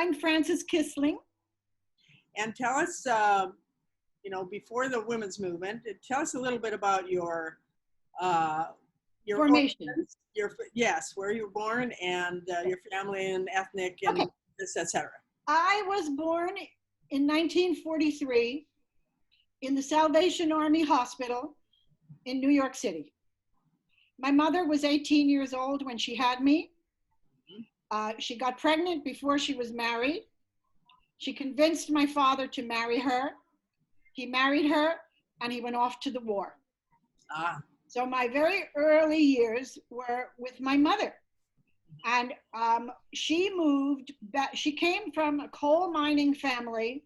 I'm Frances Kissling. And tell us, before the women's movement, tell us a little bit about your Formation. origins, yes, where you were born, and your family and ethnic and Okay. this, etc. I was born in 1943 in the Salvation Army Hospital in New York City. My mother was 18 years old when she had me. She got pregnant before she was married. She convinced my father to marry her. He married her and he went off to the war. So my very early years were with my mother. And she moved back. She came from a coal mining family,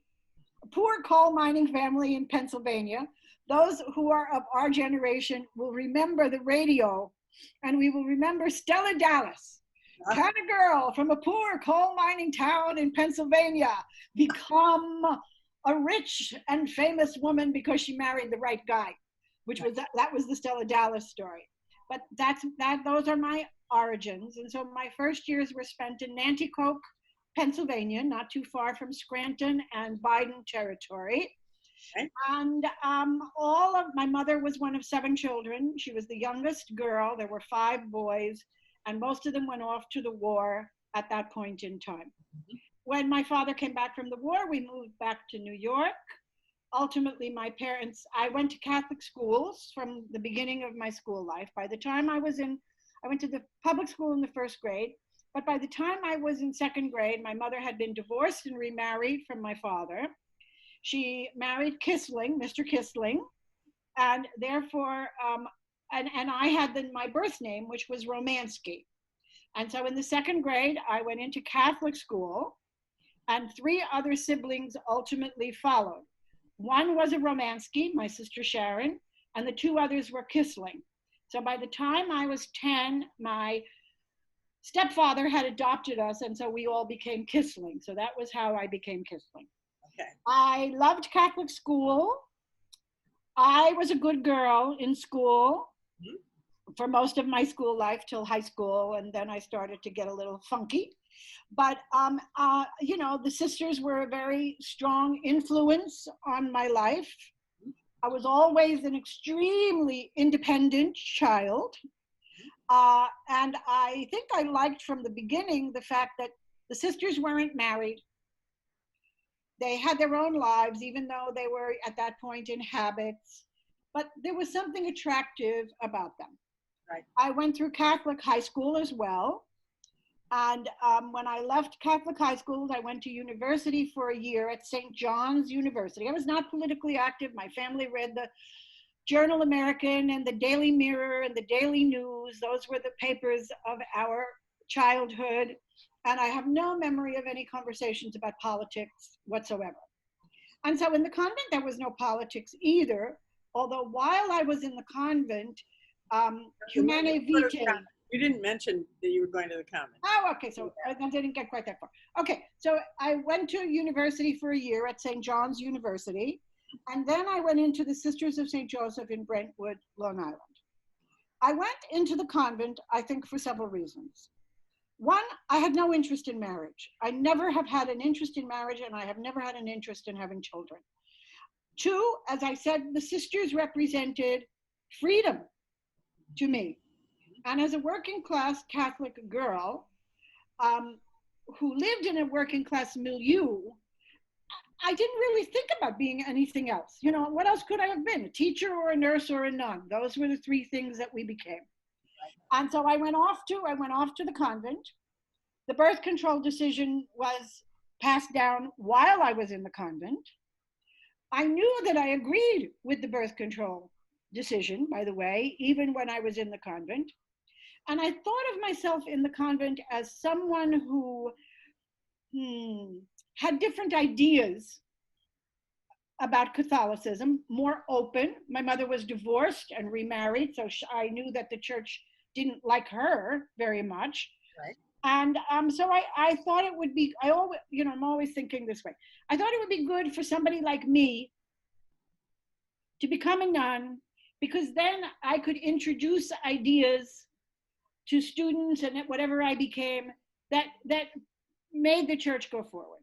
a poor coal mining family in Pennsylvania. Those who are of our generation will remember the radio, and we will remember Stella Dallas. Can a girl from a poor coal mining town in Pennsylvania become a rich and famous woman because she married the right guy? Which was that was the Stella Dallas story. But those are my origins. And so my first years were spent in Nanticoke, Pennsylvania, not too far from Scranton and Biden territory. Okay. And my mother was one of 7 children. She was the youngest girl. There were 5 boys, and most of them went off to the war at that point in time. Mm-hmm. When my father came back from the war, we moved back to New York. Ultimately, I went to Catholic schools from the beginning of my school life. By the time I went to the public school in the 1st grade, but by the time I was in 2nd grade, my mother had been divorced and remarried from my father. She married Kissling, Mr. Kissling, and therefore, and I had my birth name, which was Romansky. And so in the 2nd grade, I went into Catholic school, and 3 other siblings ultimately followed. One was a Romansky, my sister Sharon, and the 2 others were Kissling. So by the time I was 10, my stepfather had adopted us, and so we all became Kissling. So that was how I became Kissling. Okay. I loved Catholic school. I was a good girl in school for most of my school life till high school, and then I started to get a little funky. But, the sisters were a very strong influence on my life. I was always an extremely independent child. And I think I liked from the beginning the fact that the sisters weren't married. They had their own lives, even though they were at that point in habits. But there was something attractive about them. Right. I went through Catholic high school as well. And when I left Catholic high school, I went to university for a year at St. John's University. I was not politically active. My family read the Journal American and the Daily Mirror and the Daily News. Those were the papers of our childhood. And I have no memory of any conversations about politics whatsoever. And so in the convent, there was no politics either. Although while I was in the convent, Humanae Vitae. You didn't mention that you were going to the convent. Oh, okay, so I didn't get quite that far. Okay, so I went to university for a year at St. John's University, and then I went into the Sisters of St. Joseph in Brentwood, Long Island. I went into the convent, I think, for several reasons. One, I had no interest in marriage. I never have had an interest in marriage, and I have never had an interest in having children. 2, as I said, the sisters represented freedom to me. And as a working class Catholic girl who lived in a working class milieu, I didn't really think about being anything else. What else could I have been? A teacher or a nurse or a nun? Those were the 3 things that we became. And so I went off to the convent. The birth control decision was passed down while I was in the convent. I knew that I agreed with the birth control decision, by the way, even when I was in the convent. And I thought of myself in the convent as someone who had different ideas about Catholicism, more open. My mother was divorced and remarried, so I knew that the church didn't like her very much. Right. And so I thought it would be, I'm always thinking this way. I thought it would be good for somebody like me to become a nun, because then I could introduce ideas to students and whatever I became that made the church go forward.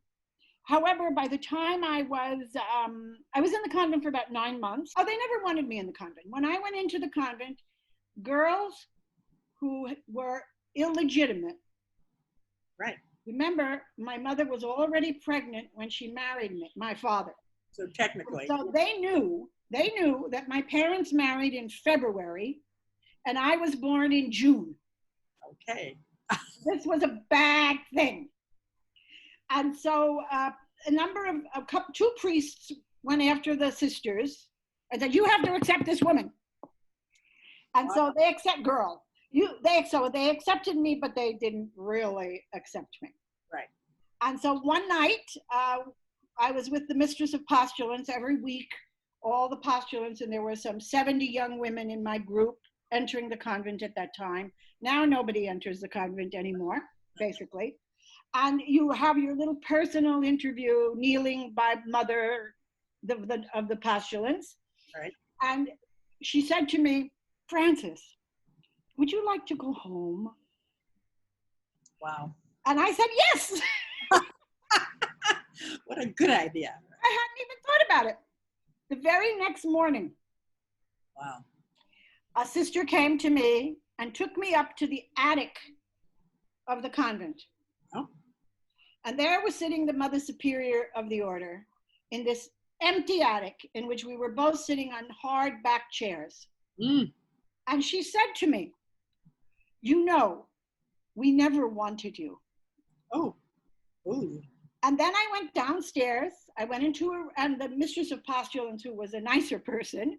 However, by the time I was in the convent for about 9 months. Oh, they never wanted me in the convent. When I went into the convent, girls who were illegitimate. Right. Remember, my mother was already pregnant when she married me, my father. So technically. So they knew that my parents married in February and I was born in June. Okay. This was a bad thing. And so two priests went after the sisters and said, you have to accept this woman. And so they they accepted me, but they didn't really accept me. Right. And so one night, I was with the mistress of postulants every week, all the postulants, and there were some 70 young women in my group entering the convent at that time. Now nobody enters the convent anymore, basically. And you have your little personal interview kneeling by mother of the postulants. Right. And she said to me, Frances, would you like to go home? Wow. And I said, yes. What a good idea. I hadn't even thought about it. The very next morning, Wow. a sister came to me and took me up to the attic of the convent. Oh. And there was sitting the Mother Superior of the order in this empty attic in which we were both sitting on hard back chairs. Mm. And she said to me, you know, we never wanted you. Oh. Ooh. And then I went downstairs. I went and the mistress of postulants, who was a nicer person,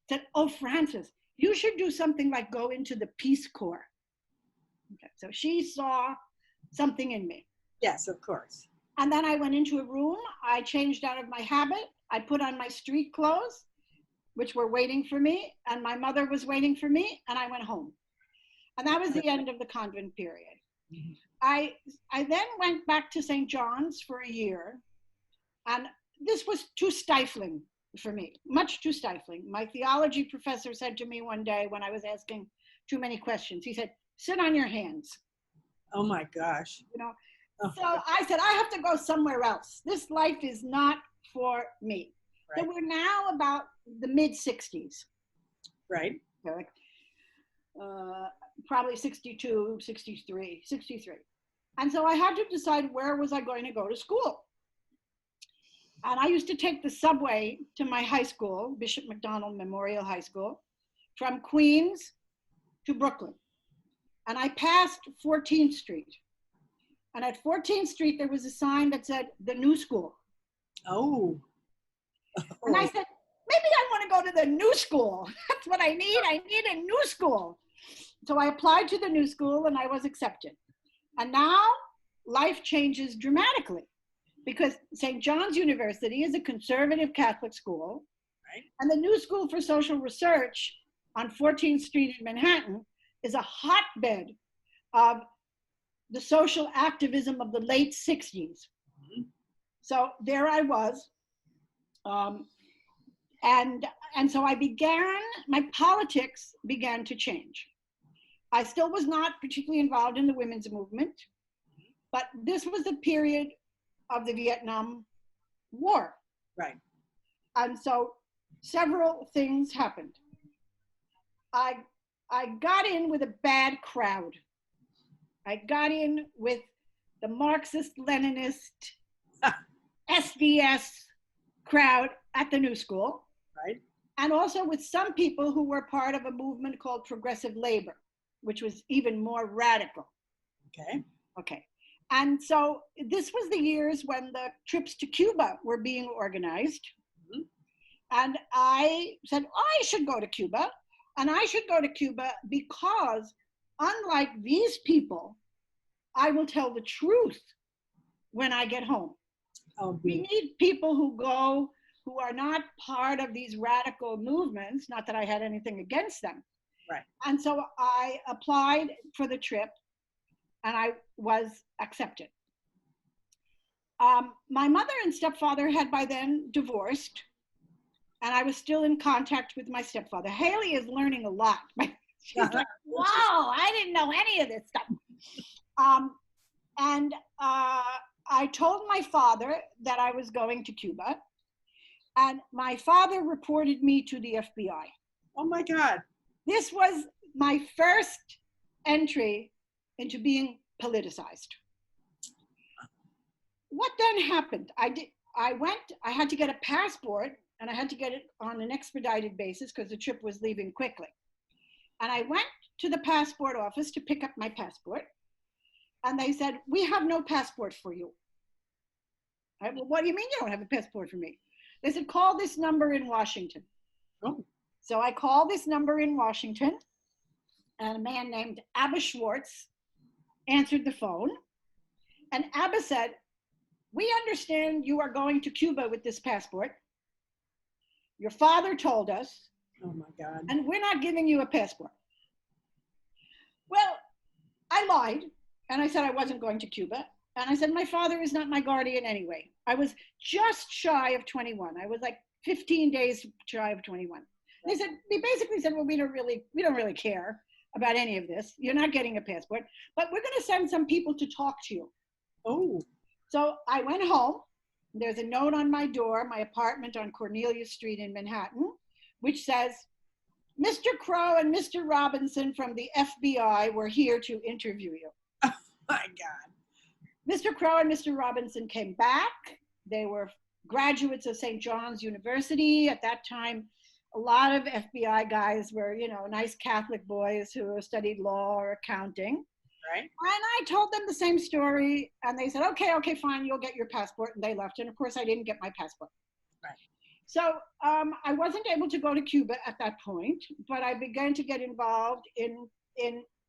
said, oh, Frances, you should do something like go into the Peace Corps. Okay, so she saw something in me. Yes, of course. And then I went into a room. I changed out of my habit. I put on my street clothes, which were waiting for me, and my mother was waiting for me, and I went home. And that was the end of the convent period. Mm-hmm. I then went back to St. John's for a year, and this was too stifling for me, much too stifling. My theology professor said to me one day when I was asking too many questions, he said, sit on your hands. Oh my gosh. You know, so I said, I have to go somewhere else. This life is not for me. Right. So we're now about the mid-60s. Right. Like, probably 62, 63. And so I had to decide where was I going to go to school. And I used to take the subway to my high school, Bishop McDonald Memorial High School, from Queens to Brooklyn. And I passed 14th Street. And at 14th Street, there was a sign that said, the new school. Oh. And I said, maybe I want to go to the new school. That's what I need. I need a new school. So I applied to the new school and I was accepted. And now life changes dramatically because St. John's University is a conservative Catholic school. Right. And the New School for Social Research on 14th Street in Manhattan is a hotbed of the social activism of the late 60s. Mm-hmm. So there I was. And so my politics began to change. I still was not particularly involved in the women's movement, but this was the period of the Vietnam War. Right. And so several things happened. I got in with a bad crowd. I got in with the Marxist-Leninist SDS crowd at the New School. Right. And also with some people who were part of a movement called Progressive Labor, which was even more radical. Okay. And so this was the years when the trips to Cuba were being organized. Mm-hmm. And I said, I should go to Cuba. And I should go to Cuba because unlike these people, I will tell the truth when I get home. Oh, we need people who go, who are not part of these radical movements, not that I had anything against them. Right. And so I applied for the trip and I was accepted. My mother and stepfather had by then divorced and I was still in contact with my stepfather. Haley is learning a lot. She's like, wow, I didn't know any of this stuff. And I told my father that I was going to Cuba, and my father reported me to the FBI. Oh my God. This was my first entry into being politicized. What then happened? I had to get a passport, and I had to get it on an expedited basis because the trip was leaving quickly. And I went to the passport office to pick up my passport, and they said, "We have no passport for you." Well, what do you mean you don't have a passport for me? They said, "Call this number in Washington." Oh. So I called this number in Washington, and a man named Abba Schwartz answered the phone. And Abba said, "We understand you are going to Cuba with this passport. Your father told us, Oh my God. and we're not giving you a passport." Well, I lied, and I said I wasn't going to Cuba. And I said, my father is not my guardian anyway. I was just shy of 21. I was like 15 days shy of 21. They basically said, well, we don't really care about any of this. You're not getting a passport, but we're going to send some people to talk to you. Oh. So I went home. There's a note on my door, my apartment on Cornelia Street in Manhattan, which says, "Mr. Crow and Mr. Robinson from the FBI were here to interview you." Oh my God. Mr. Crow and Mr. Robinson came back. They were graduates of St. John's University. At that time, a lot of FBI guys were, nice Catholic boys who studied law or accounting. Right. And I told them the same story, and they said, okay, fine, you'll get your passport, and they left. And of course, I didn't get my passport. Right. So I wasn't able to go to Cuba at that point, but I began to get involved in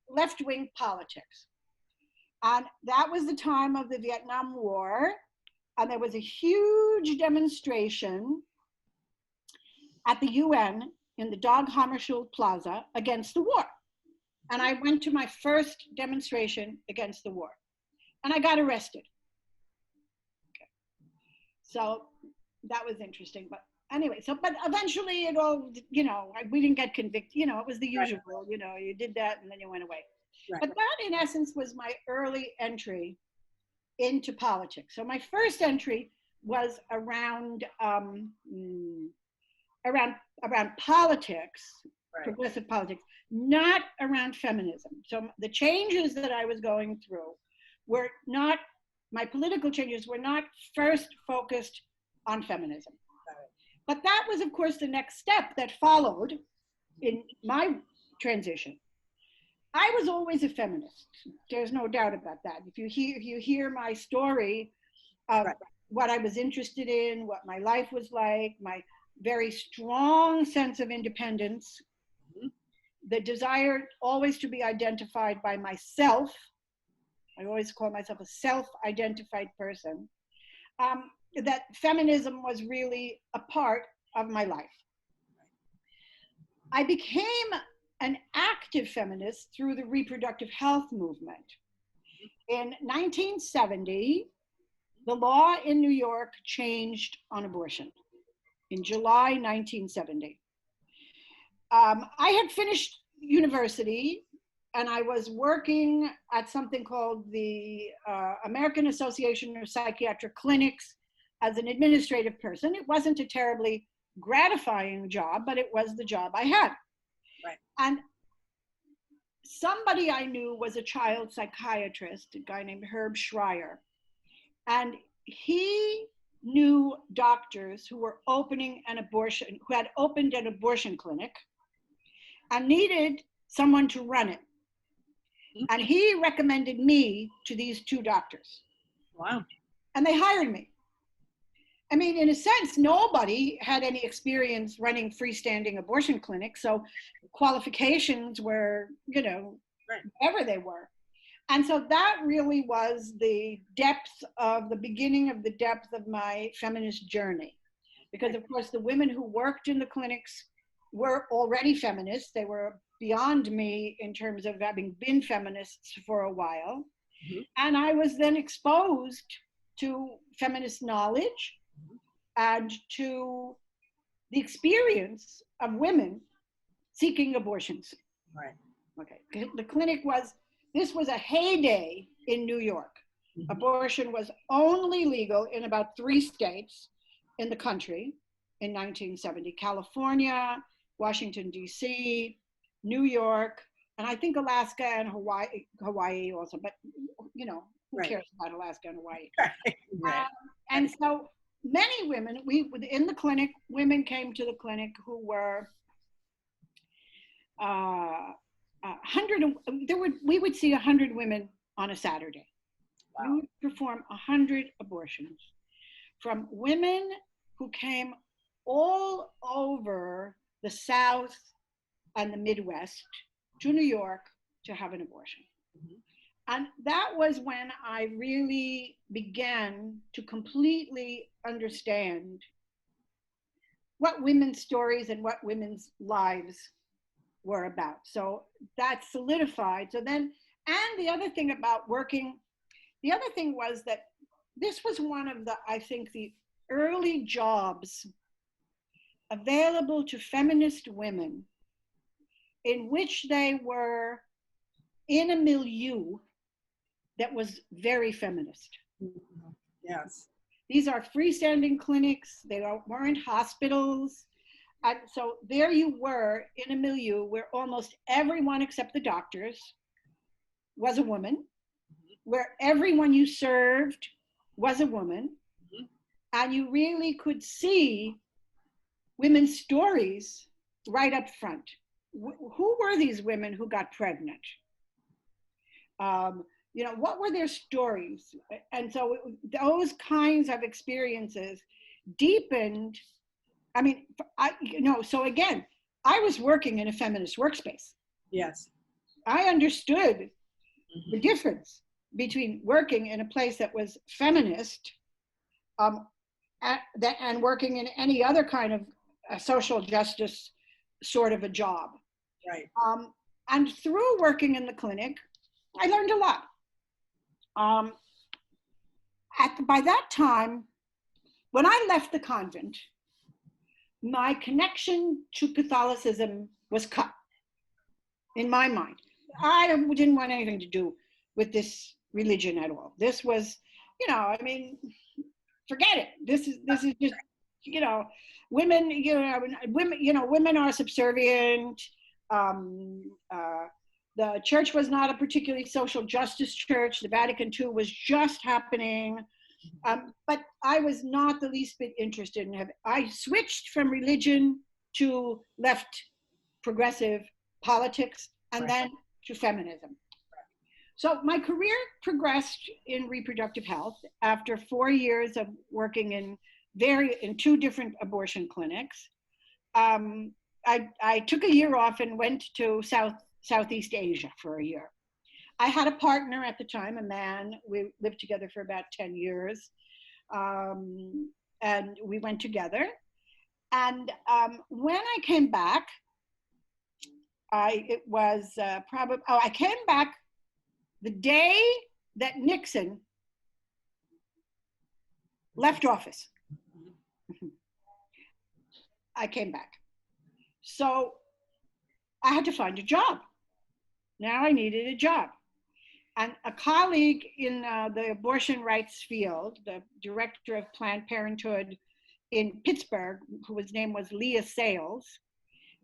left-wing politics. And that was the time of the Vietnam War, and there was a huge demonstration at the UN in the Dag Hammarskjöld Plaza against the war. And I went to my first demonstration against the war, and I got arrested. Okay. So that was interesting, but anyway, but eventually it all, we didn't get convicted, it was the usual, you did that and then you went away. Right. But that in essence was my early entry into politics. So my first entry was around politics, right. Progressive politics, not around feminism. So the changes that I was going through were not, my political changes were not first focused on feminism. Right. But that was, of course, the next step that followed in my transition. I was always a feminist. There's no doubt about that. If you hear my story of right. what I was interested in, what my life was like, my very strong sense of independence, mm-hmm. the desire always to be identified by myself. I always call myself a self-identified person. That feminism was really a part of my life. I became an active feminist through the reproductive health movement. In 1970, the law in New York changed on abortion in July 1970. I had finished university and I was working at something called the American Association of Psychiatric Clinics as an administrative person. It wasn't a terribly gratifying job, but it was the job I had. Right. And somebody I knew was a child psychiatrist, a guy named Herb Schreier. And he knew doctors who were who had opened an abortion clinic and needed someone to run it. And he recommended me to these two doctors. Wow. And they hired me. I mean, in a sense, nobody had any experience running freestanding abortion clinics, so qualifications were, right. whatever they were. And so that really was the beginning of the depth of my feminist journey. Because of course, the women who worked in the clinics were already feminists. They were beyond me in terms of having been feminists for a while. Mm-hmm. And I was then exposed to feminist knowledge and to the experience of women seeking abortions. Right. Okay. The clinic this was a heyday in New York. Abortion was only legal in about 3 states in the country in 1970: California, Washington, D.C., New York, and I think Alaska and Hawaii also, but you know, who cares about Alaska and Hawaii? Right. And so many women, in the clinic, women came to the clinic who were 100, we would see 100 women on a Saturday. Wow. We would perform 100 abortions from women who came all over the South and the Midwest to New York to have an abortion. And that was when I really began to completely understand what women's stories and what women's lives were about. So that solidified. So then, and the other thing about working, the other thing was that this was one of the, I think, the early jobs available to feminist women in which they were in a milieu that was very feminist. Yes. These are freestanding clinics. They weren't hospitals. And so there you were in a milieu where almost everyone except the doctors was a woman, where everyone you served was a woman, and you really could see women's stories right up front. Who were these women who got pregnant? You know, what were their stories? And so those kinds of experiences deepened. I mean, so again, I was working in a feminist workspace. Yes. I understood the difference between working in a place that was feminist and working in any other kind of social justice sort of a job. Right. And through working in the clinic, I learned a lot. By that time, when I left the convent, my connection to Catholicism was cut in my mind. I didn't want anything to do with this religion at all. This was, you know, I mean, forget it. This is just, you know, women, women are subservient. The church was not a particularly social justice church. The Vatican II was just happening. But I was not the least bit interested in it. I switched from religion to left progressive politics and then to feminism. So my career progressed in reproductive health after 4 years of working in 2 different abortion clinics. I took a year off and went to Southeast Asia for a year. I had a partner at the time, a man. We lived together for about 10 years. And we went together. And when I came back, I came back the day that Nixon left office. I came back. So I had to find a job. Now I needed a job. And a colleague in the abortion rights field, the director of Planned Parenthood in Pittsburgh, whose name was Leah Sales,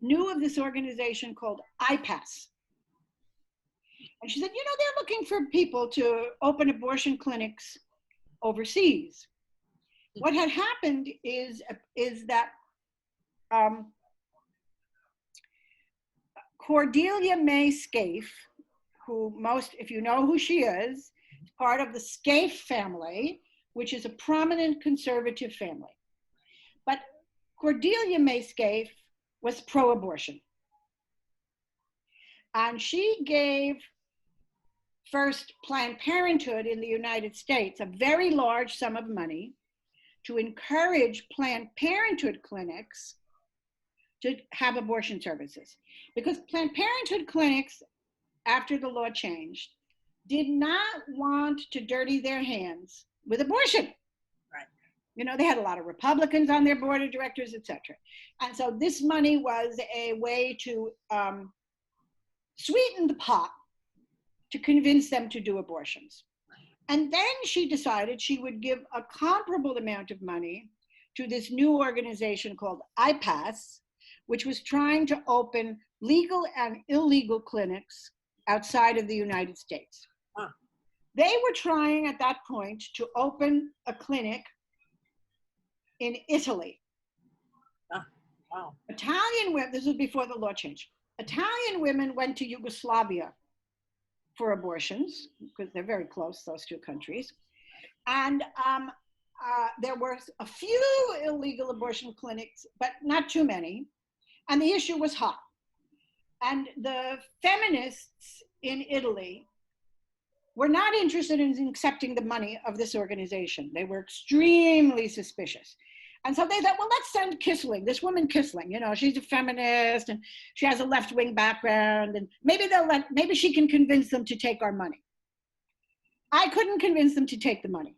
knew of this organization called IPAS. And she said, you know, they're looking for people to open abortion clinics overseas. What had happened is that Cordelia May Scaife, who if you know who she is part of the Scaife family, which is a prominent conservative family. But Cordelia May Scaife was pro-abortion. And she gave first Planned Parenthood in the United States a very large sum of money to encourage Planned Parenthood clinics to have abortion services. Because Planned Parenthood clinics, after the law changed, did not want to dirty their hands with abortion. Right. You know, they had a lot of Republicans on their board of directors, et cetera. And so this money was a way to sweeten the pot to convince them to do abortions. And then she decided she would give a comparable amount of money to this new organization called IPAS, which was trying to open legal and illegal clinics outside of the United States. Huh. They were trying at that point to open a clinic in Italy. Wow. Italian women, this was before the law changed. Italian women went to Yugoslavia for abortions, because they're very close, those two countries. And there were a few illegal abortion clinics, but not too many. And the issue was hot. And the feminists in Italy were not interested in accepting the money of this organization. They were extremely suspicious. And so they thought, well, let's send Kissling, this woman Kissling, she's a feminist and she has a left-wing background, and maybe she can convince them to take our money. I couldn't convince them to take the money.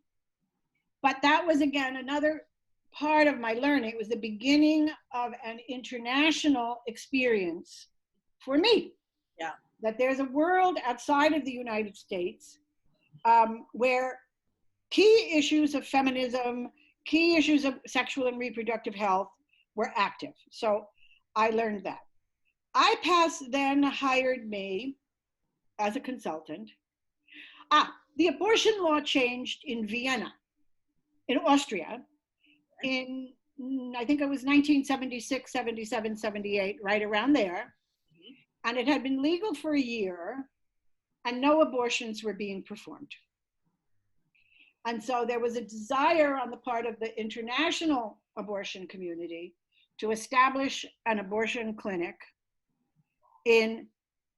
But that was, again, another part of my learning. It was the beginning of an international experience for me. Yeah. That there's a world outside of the United States where key issues of feminism, key issues of sexual and reproductive health were active. So I learned that. IPAS then hired me as a consultant. The abortion law changed in Vienna, in Austria, in, I think it was 1976, 77, 78, right around there. And it had been legal for a year, and no abortions were being performed. And so there was a desire on the part of the international abortion community to establish an abortion clinic in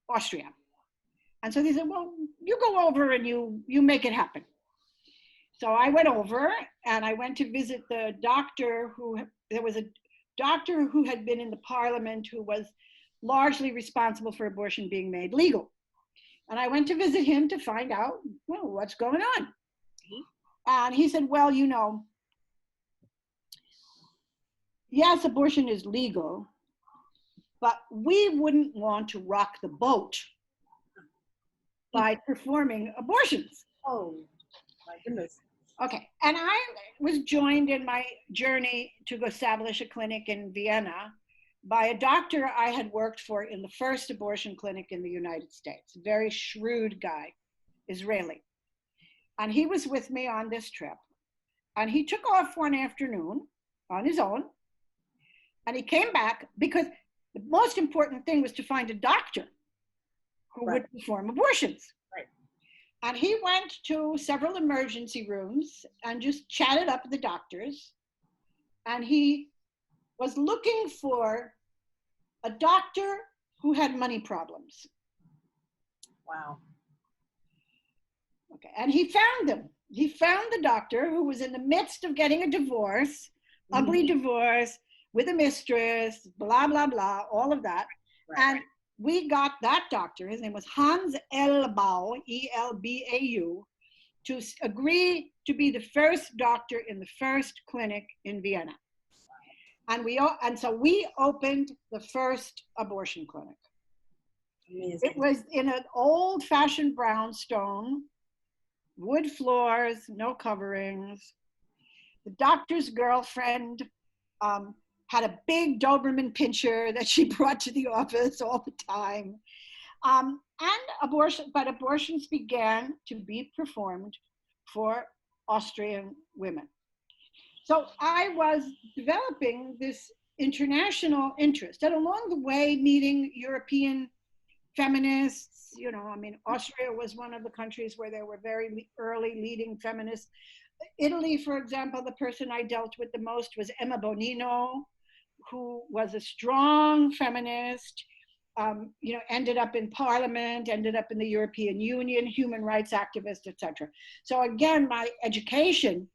Austria. And so they said, well, you go over and you make it happen. So I went over and I went to visit the doctor there was a doctor who had been in the parliament who was largely responsible for abortion being made legal. And I went to visit him to find out, well, what's going on? And he said, well, yes, abortion is legal, but we wouldn't want to rock the boat by performing abortions. Oh, my goodness. Okay, and I was joined in my journey to go establish a clinic in Vienna by a doctor I had worked for in the first abortion clinic in the United States, very shrewd guy, Israeli. And he was with me on this trip. And he took off one afternoon on his own. And he came back because the most important thing was to find a doctor who would perform abortions. Right. And he went to several emergency rooms and just chatted up with the doctors. And he was looking for a doctor who had money problems. Wow. Okay, and he found them. He found the doctor who was in the midst of getting a divorce, ugly divorce, with a mistress, blah, blah, blah, all of that. Right. And we got that doctor, his name was Hans Elbau, E-L-B-A-U, to agree to be the first doctor in the first clinic in Vienna. And so we opened the first abortion clinic. Amazing. It was in an old-fashioned brownstone, wood floors, no coverings. The doctor's girlfriend had a big Doberman pinscher that she brought to the office all the time. But abortions began to be performed for Austrian women. So I was developing this international interest, and along the way meeting European feminists, Austria was one of the countries where there were very early leading feminists. Italy, for example, the person I dealt with the most was Emma Bonino, who was a strong feminist, ended up in parliament, ended up in the European Union, human rights activist, etc. So again, my education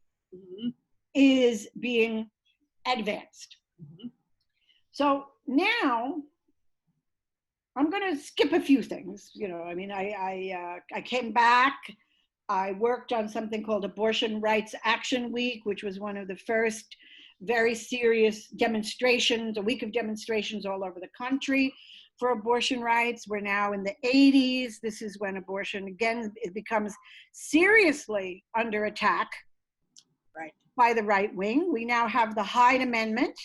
is being advanced. So now I'm going to skip a few things. I came back. I worked on something called Abortion Rights Action Week, which was one of the first very serious demonstrations, a week of demonstrations all over the country for abortion rights. We're now in the 80s. This is when abortion, again, it becomes seriously under attack by the right wing. We now have the Hyde Amendment.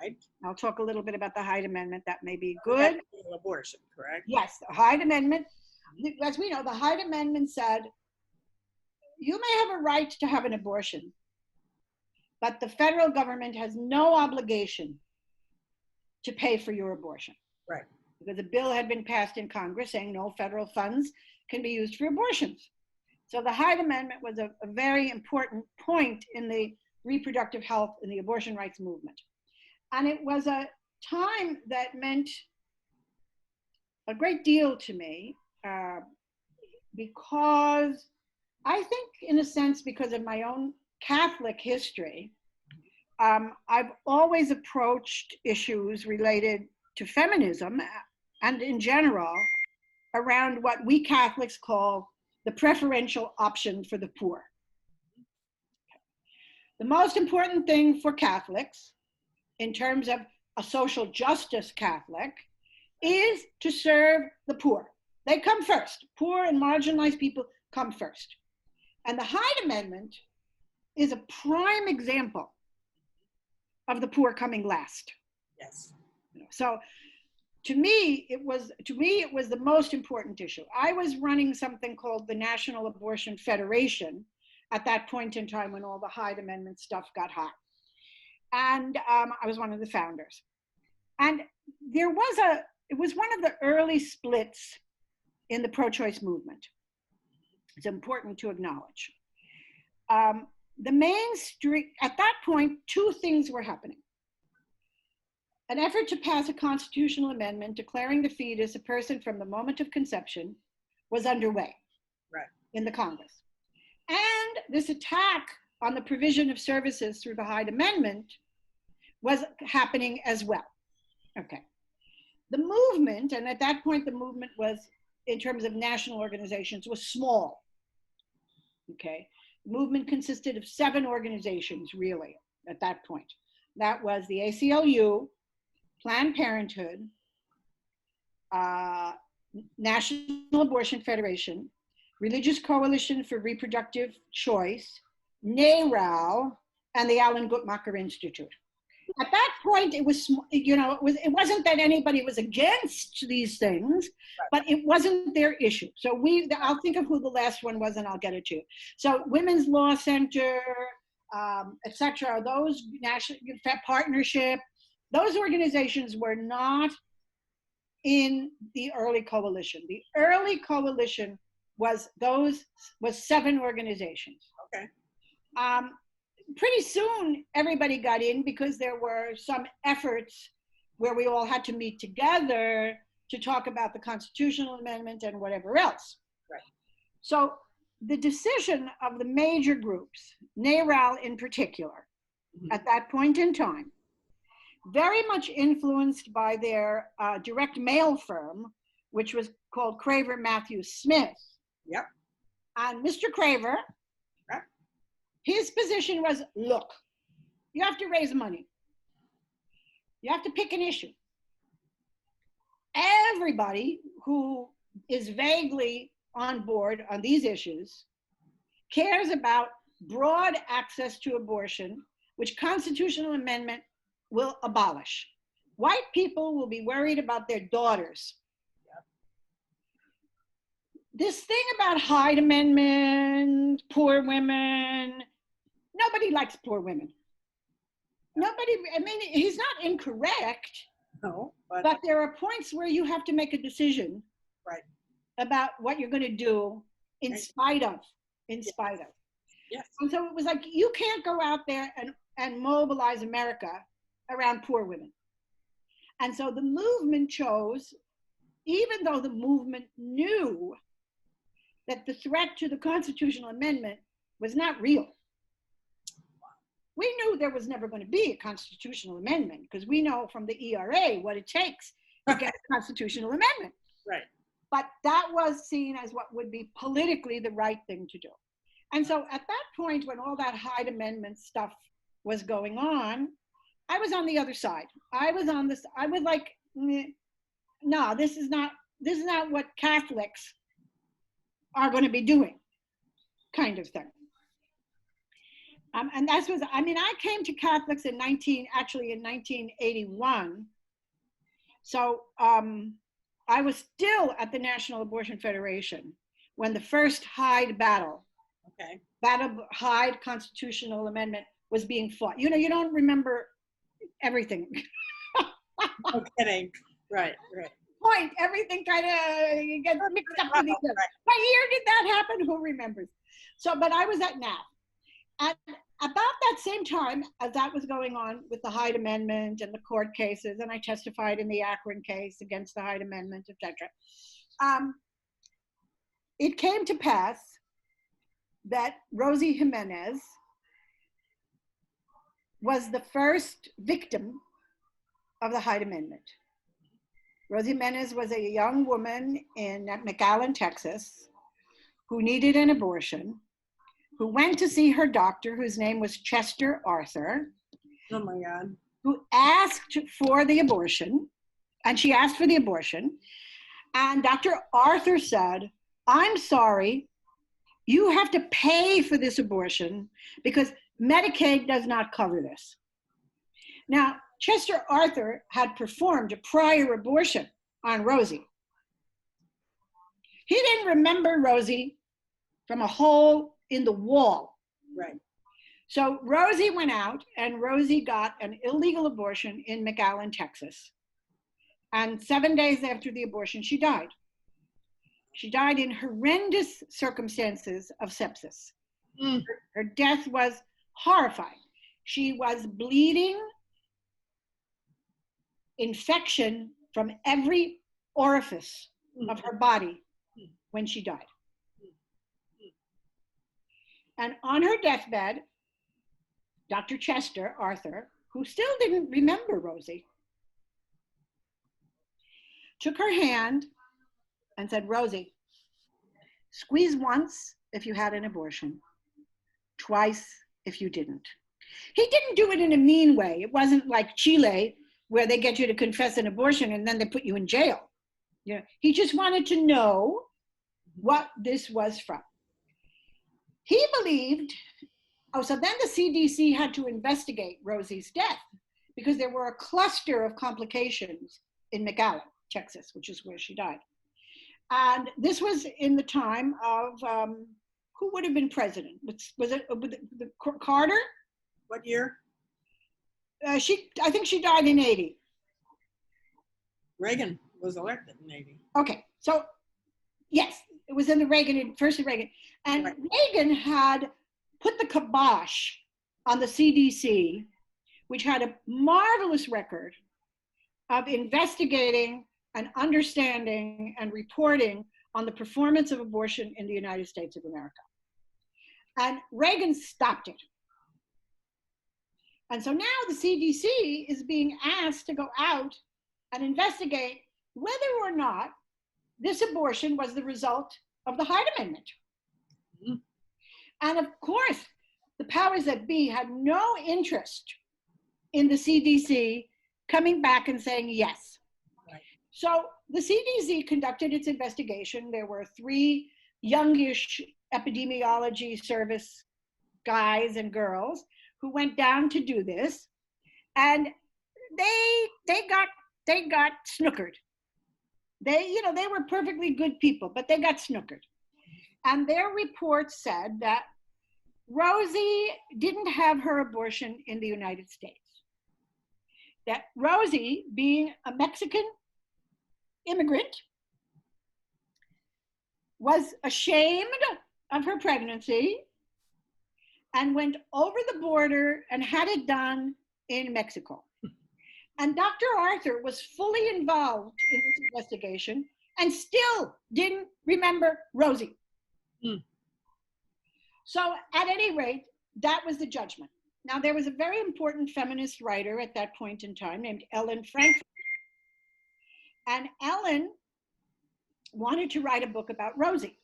Right. I'll talk a little bit about the Hyde Amendment. That may be good. Abortion, correct? Yes, the Hyde Amendment. As we know, the Hyde Amendment said, you may have a right to have an abortion, but the federal government has no obligation to pay for your abortion. Right. Because a bill had been passed in Congress saying no federal funds can be used for abortions. So the Hyde Amendment was a very important point in the reproductive health and the abortion rights movement. And it was a time that meant a great deal to me because I think, in a sense, because of my own Catholic history, I've always approached issues related to feminism and in general around what we Catholics call the preferential option for the poor. The most important thing for Catholics, in terms of a social justice Catholic, is to serve the poor. They come first. Poor and marginalized people come first. And the Hyde Amendment is a prime example of the poor coming last. Yes. So to me, it was the most important issue. I was running something called the National Abortion Federation at that point in time when all the Hyde Amendment stuff got hot. And I was one of the founders. And it was one of the early splits in the pro-choice movement. It's important to acknowledge. The mainstream, at that point, two things were happening. An effort to pass a constitutional amendment declaring the fetus a person from the moment of conception was underway in the Congress. And this attack on the provision of services through the Hyde Amendment was happening as well. Okay. The movement, and at that point the movement was, in terms of national organizations, was small. Okay. The movement consisted of 7 organizations, really, at that point. That was the ACLU, Planned Parenthood, National Abortion Federation, Religious Coalition for Reproductive Choice, NARAL, and the Alan Guttmacher Institute. At that point, it was, it wasn't that anybody was against these things, but it wasn't their issue. So I'll think of who the last one was and I'll get it to you. So Women's Law Center, etc., those national partnership, those organizations were not in the early coalition. The early coalition was 7 organizations. Okay. Pretty soon, everybody got in because there were some efforts where we all had to meet together to talk about the constitutional amendment and whatever else. Right. So the decision of the major groups, NARAL in particular, at that point in time, very much influenced by their direct mail firm, which was called Craver Matthews Smith. Yep. And Mr. Craver, his position was, look, you have to raise money. You have to pick an issue. Everybody who is vaguely on board on these issues cares about broad access to abortion, which constitutional amendment will abolish. White people will be worried about their daughters. This thing about Hyde Amendment, poor women, nobody likes poor women. Nobody, I mean, he's not incorrect. No, but there are points where you have to make a decision about what you're going to do in spite of. Yes. And so it was like, you can't go out there and mobilize America around poor women. And so the movement chose, even though the movement knew that the threat to the constitutional amendment was not real. We knew there was never going to be a constitutional amendment because we know from the ERA what it takes to get a constitutional amendment. Right. But that was seen as what would be politically the right thing to do. And so at that point, when all that Hyde Amendment stuff was going on, I was on the other side. I was like, no, this is not what Catholics are going to be doing, kind of thing. And that was, I mean, I came to Catholics in 1981. So I was still at the National Abortion Federation when the first Hyde battle, Hyde constitutional amendment was being fought. You know, you don't remember everything. No kidding. Right. Point, everything kind of gets mixed up with each other. What year did that happen? Who remembers? So, but I was at NAF. And about that same time as that was going on with the Hyde Amendment and the court cases, and I testified in the Akron case against the Hyde Amendment, etc. It came to pass that Rosie Jimenez was the first victim of the Hyde Amendment. Rosie Jimenez was a young woman in McAllen, Texas, who needed an abortion, who went to see her doctor, whose name was Chester Arthur. Oh my God. Who asked for the abortion, and she asked for the abortion, and Dr. Arthur said, I'm sorry, you have to pay for this abortion because Medicaid does not cover this. Now, Chester Arthur had performed a prior abortion on Rosie. He didn't remember Rosie from a hole in the wall. Right. So Rosie went out and Rosie got an illegal abortion in McAllen, Texas. And 7 days after the abortion, she died. She died in horrendous circumstances of sepsis. Her death was horrifying. She was bleeding infection from every orifice of her body when she died. And on her deathbed, Dr. Chester Arthur, who still didn't remember Rosie, took her hand and said, Rosie, squeeze once if you had an abortion, twice if you didn't. He didn't do it in a mean way. It wasn't like Chile, where they get you to confess an abortion and then they put you in jail. You know, he just wanted to know what this was from. He believed, so then the CDC had to investigate Rosie's death because there were a cluster of complications in McAllen, Texas, which is where she died. And this was in the time of, who would have been president? Was it Carter? What year? I think she died in 80. Reagan was elected in 80. Okay, so yes, it was in the first Reagan. And right. Reagan had put the kibosh on the CDC, which had a marvelous record of investigating and understanding and reporting on the performance of abortion in the United States of America. And Reagan stopped it. And so now the CDC is being asked to go out and investigate whether or not this abortion was the result of the Hyde Amendment. Mm-hmm. And of course, the powers that be had no interest in the CDC coming back and saying yes. Right. So the CDC conducted its investigation. There were 3 youngish epidemiology service guys and girls who went down to do this, and they got snookered. They were perfectly good people, but they got snookered. And their report said that Rosie didn't have her abortion in the United States. That Rosie, being a Mexican immigrant, was ashamed of her pregnancy and went over the border and had it done in Mexico. And Dr. Arthur was fully involved in this investigation and still didn't remember Rosie. So at any rate, that was the judgment. Now, there was a very important feminist writer at that point in time named Ellen Frankfurt. And Ellen wanted to write a book about Rosie.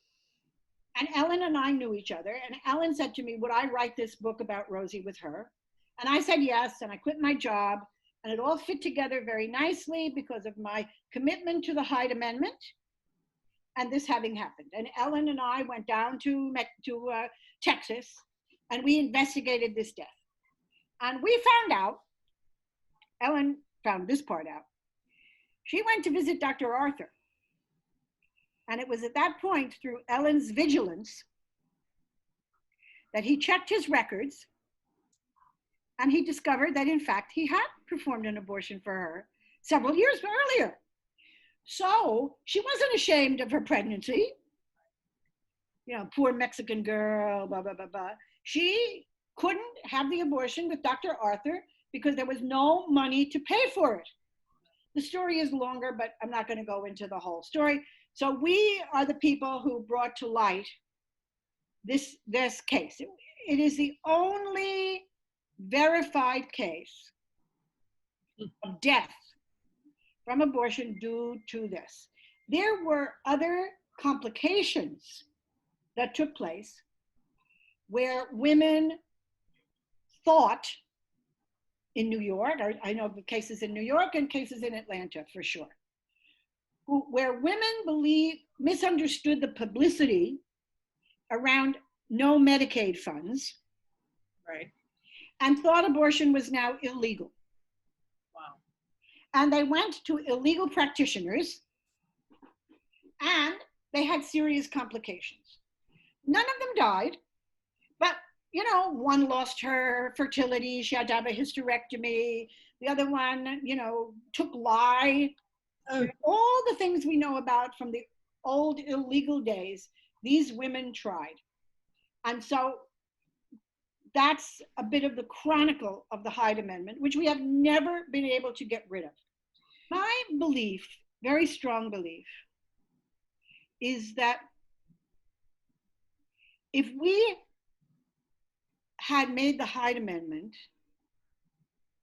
And Ellen and I knew each other. And Ellen said to me, would I write this book about Rosie with her? And I said yes, and I quit my job. And it all fit together very nicely because of my commitment to the Hyde Amendment and this having happened. And Ellen and I went down to Texas, and we investigated this death. And we found out, Ellen found this part out. She went to visit Dr. Arthur. And it was at that point, through Ellen's vigilance, that he checked his records, and he discovered that, in fact, he had performed an abortion for her several years earlier. So she wasn't ashamed of her pregnancy. You know, poor Mexican girl, blah, blah, blah, blah. She couldn't have the abortion with Dr. Arthur because there was no money to pay for it. The story is longer, but I'm not going to go into the whole story. So we are the people who brought to light this case. It is the only verified case of death from abortion due to this. There were other complications that took place where women thought in New York, I know the cases in New York and cases in Atlanta for sure, where women misunderstood the publicity around no Medicaid funds, Right. and thought abortion was now illegal. Wow. And they went to illegal practitioners, and they had serious complications. None of them died, but you know, one lost her fertility, she had to have a hysterectomy. The other one, you know, took lye. All the things we know about from the old illegal days, these women tried. And so that's a bit of the chronicle of the Hyde Amendment, which we have never been able to get rid of. My belief, very strong belief, is that if we had made the Hyde Amendment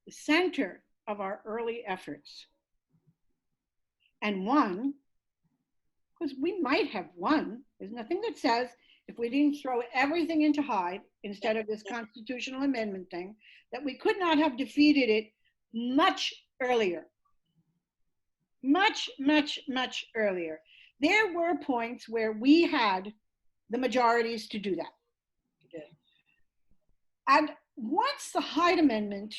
the center of our early efforts and won, because we might have won, there's nothing that says if we didn't throw everything into Hyde instead of this constitutional amendment thing, that we could not have defeated it much earlier. Much, much, much earlier. There were points where we had the majorities to do that. Okay. And once the Hyde Amendment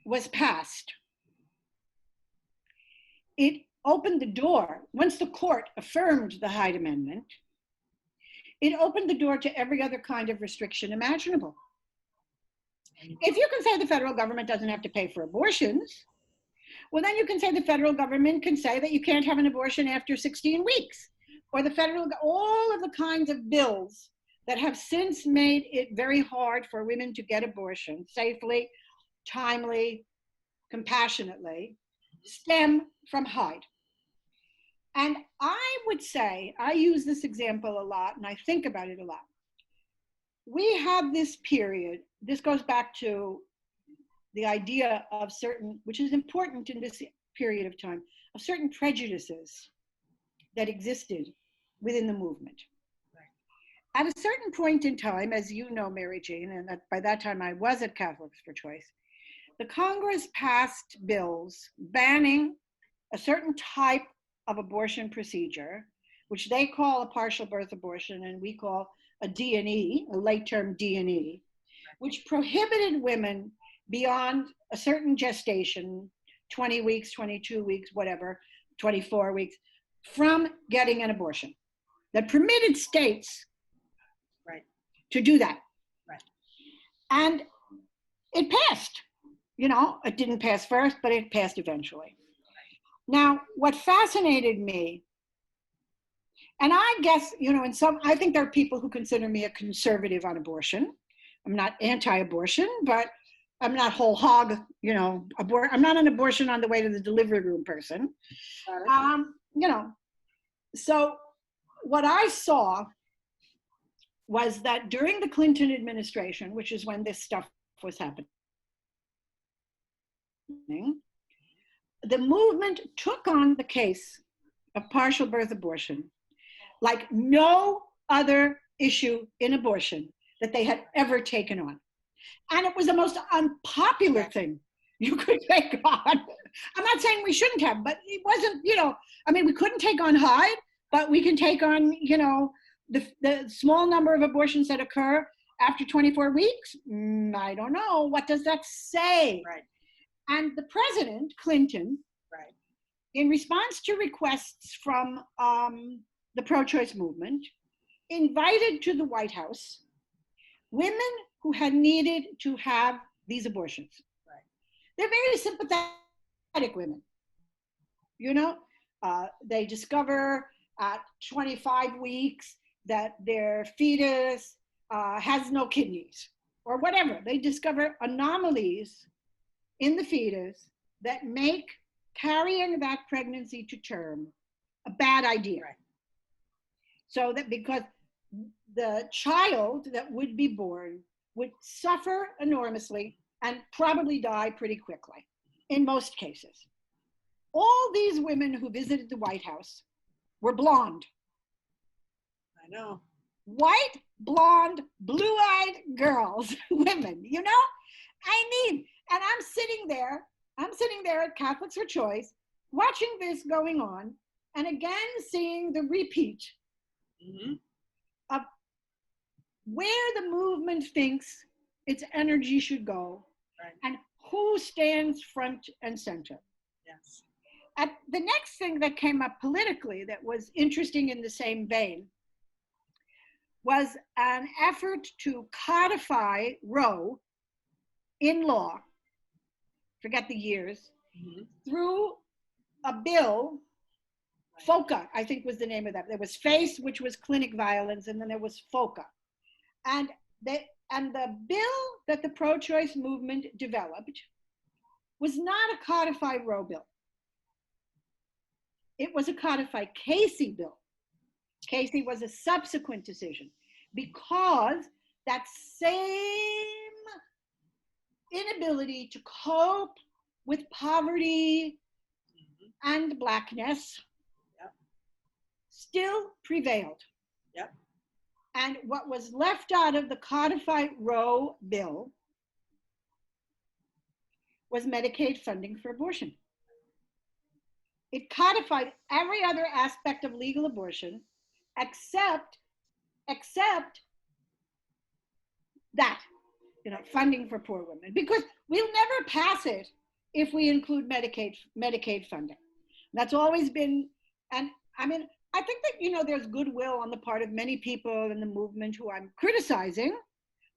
was passed, it opened the door. Once the court affirmed the Hyde Amendment, it opened the door to every other kind of restriction imaginable. If you can say the federal government doesn't have to pay for abortions, well, then you can say the federal government can say that you can't have an abortion after 16 weeks, or all of the kinds of bills that have since made it very hard for women to get abortion safely, timely, compassionately, stem from Hyde. And I would say, I use this example a lot and I think about it a lot. We have this period, this goes back to the idea of certain, which is important in this period of time, of certain prejudices that existed within the movement. At a certain point in time, as you know, Mary Jane, and by that time I was at Catholics for Choice, the Congress passed bills banning a certain type of abortion procedure, which they call a partial birth abortion, and we call a D&E, a late-term D&E, which prohibited women beyond a certain gestation, 20 weeks, 22 weeks, whatever, 24 weeks, from getting an abortion, that permitted states to do that. Right. And it passed. You know, it didn't pass first, but it passed eventually. Now, what fascinated me, and I guess, you know, I think there are people who consider me a conservative on abortion. I'm not anti-abortion, but I'm not whole hog, you know, I'm not an abortion on the way to the delivery room person. You know, so what I saw was that during the Clinton administration, which is when this stuff was happening, the movement took on the case of partial birth abortion like no other issue in abortion that they had ever taken on. And it was the most unpopular thing you could take on. I'm not saying we shouldn't have, but it wasn't, I mean, we couldn't take on Hyde, but we can take on, the small number of abortions that occur after 24 weeks. I don't know. What does that say? Right. And the president, Clinton, Right. in response to requests from the pro-choice movement, invited to the White House women who had needed to have these abortions. Right. They're very sympathetic women. They discover at 25 weeks that their fetus has no kidneys or whatever. They discover anomalies in the fetus that make carrying that pregnancy to term a bad idea. Right. So that because the child that would be born would suffer enormously and probably die pretty quickly in most cases. All these women who visited the White House were blonde. I know. White, blonde, blue-eyed girls, women, and I'm sitting there at Catholics for Choice, watching this going on, and again seeing the repeat of where the movement thinks its energy should go, right, and who stands front and center. Yes. The next thing that came up politically that was interesting in the same vein was an effort to codify Roe in law, forget the years, through a bill. FOCA, I think was the name of that. There was FACE, which was clinic violence, and then there was FOCA. And the bill that the pro-choice movement developed was not a codified Roe bill. It was a codified Casey bill. Casey was a subsequent decision because that same inability to cope with poverty and Blackness still prevailed. Yep. And what was left out of the codified Roe bill was Medicaid funding for abortion. It codified every other aspect of legal abortion except that, funding for poor women, because we'll never pass it if we include Medicaid funding. That's always been, and I mean, I think that, there's goodwill on the part of many people in the movement who I'm criticizing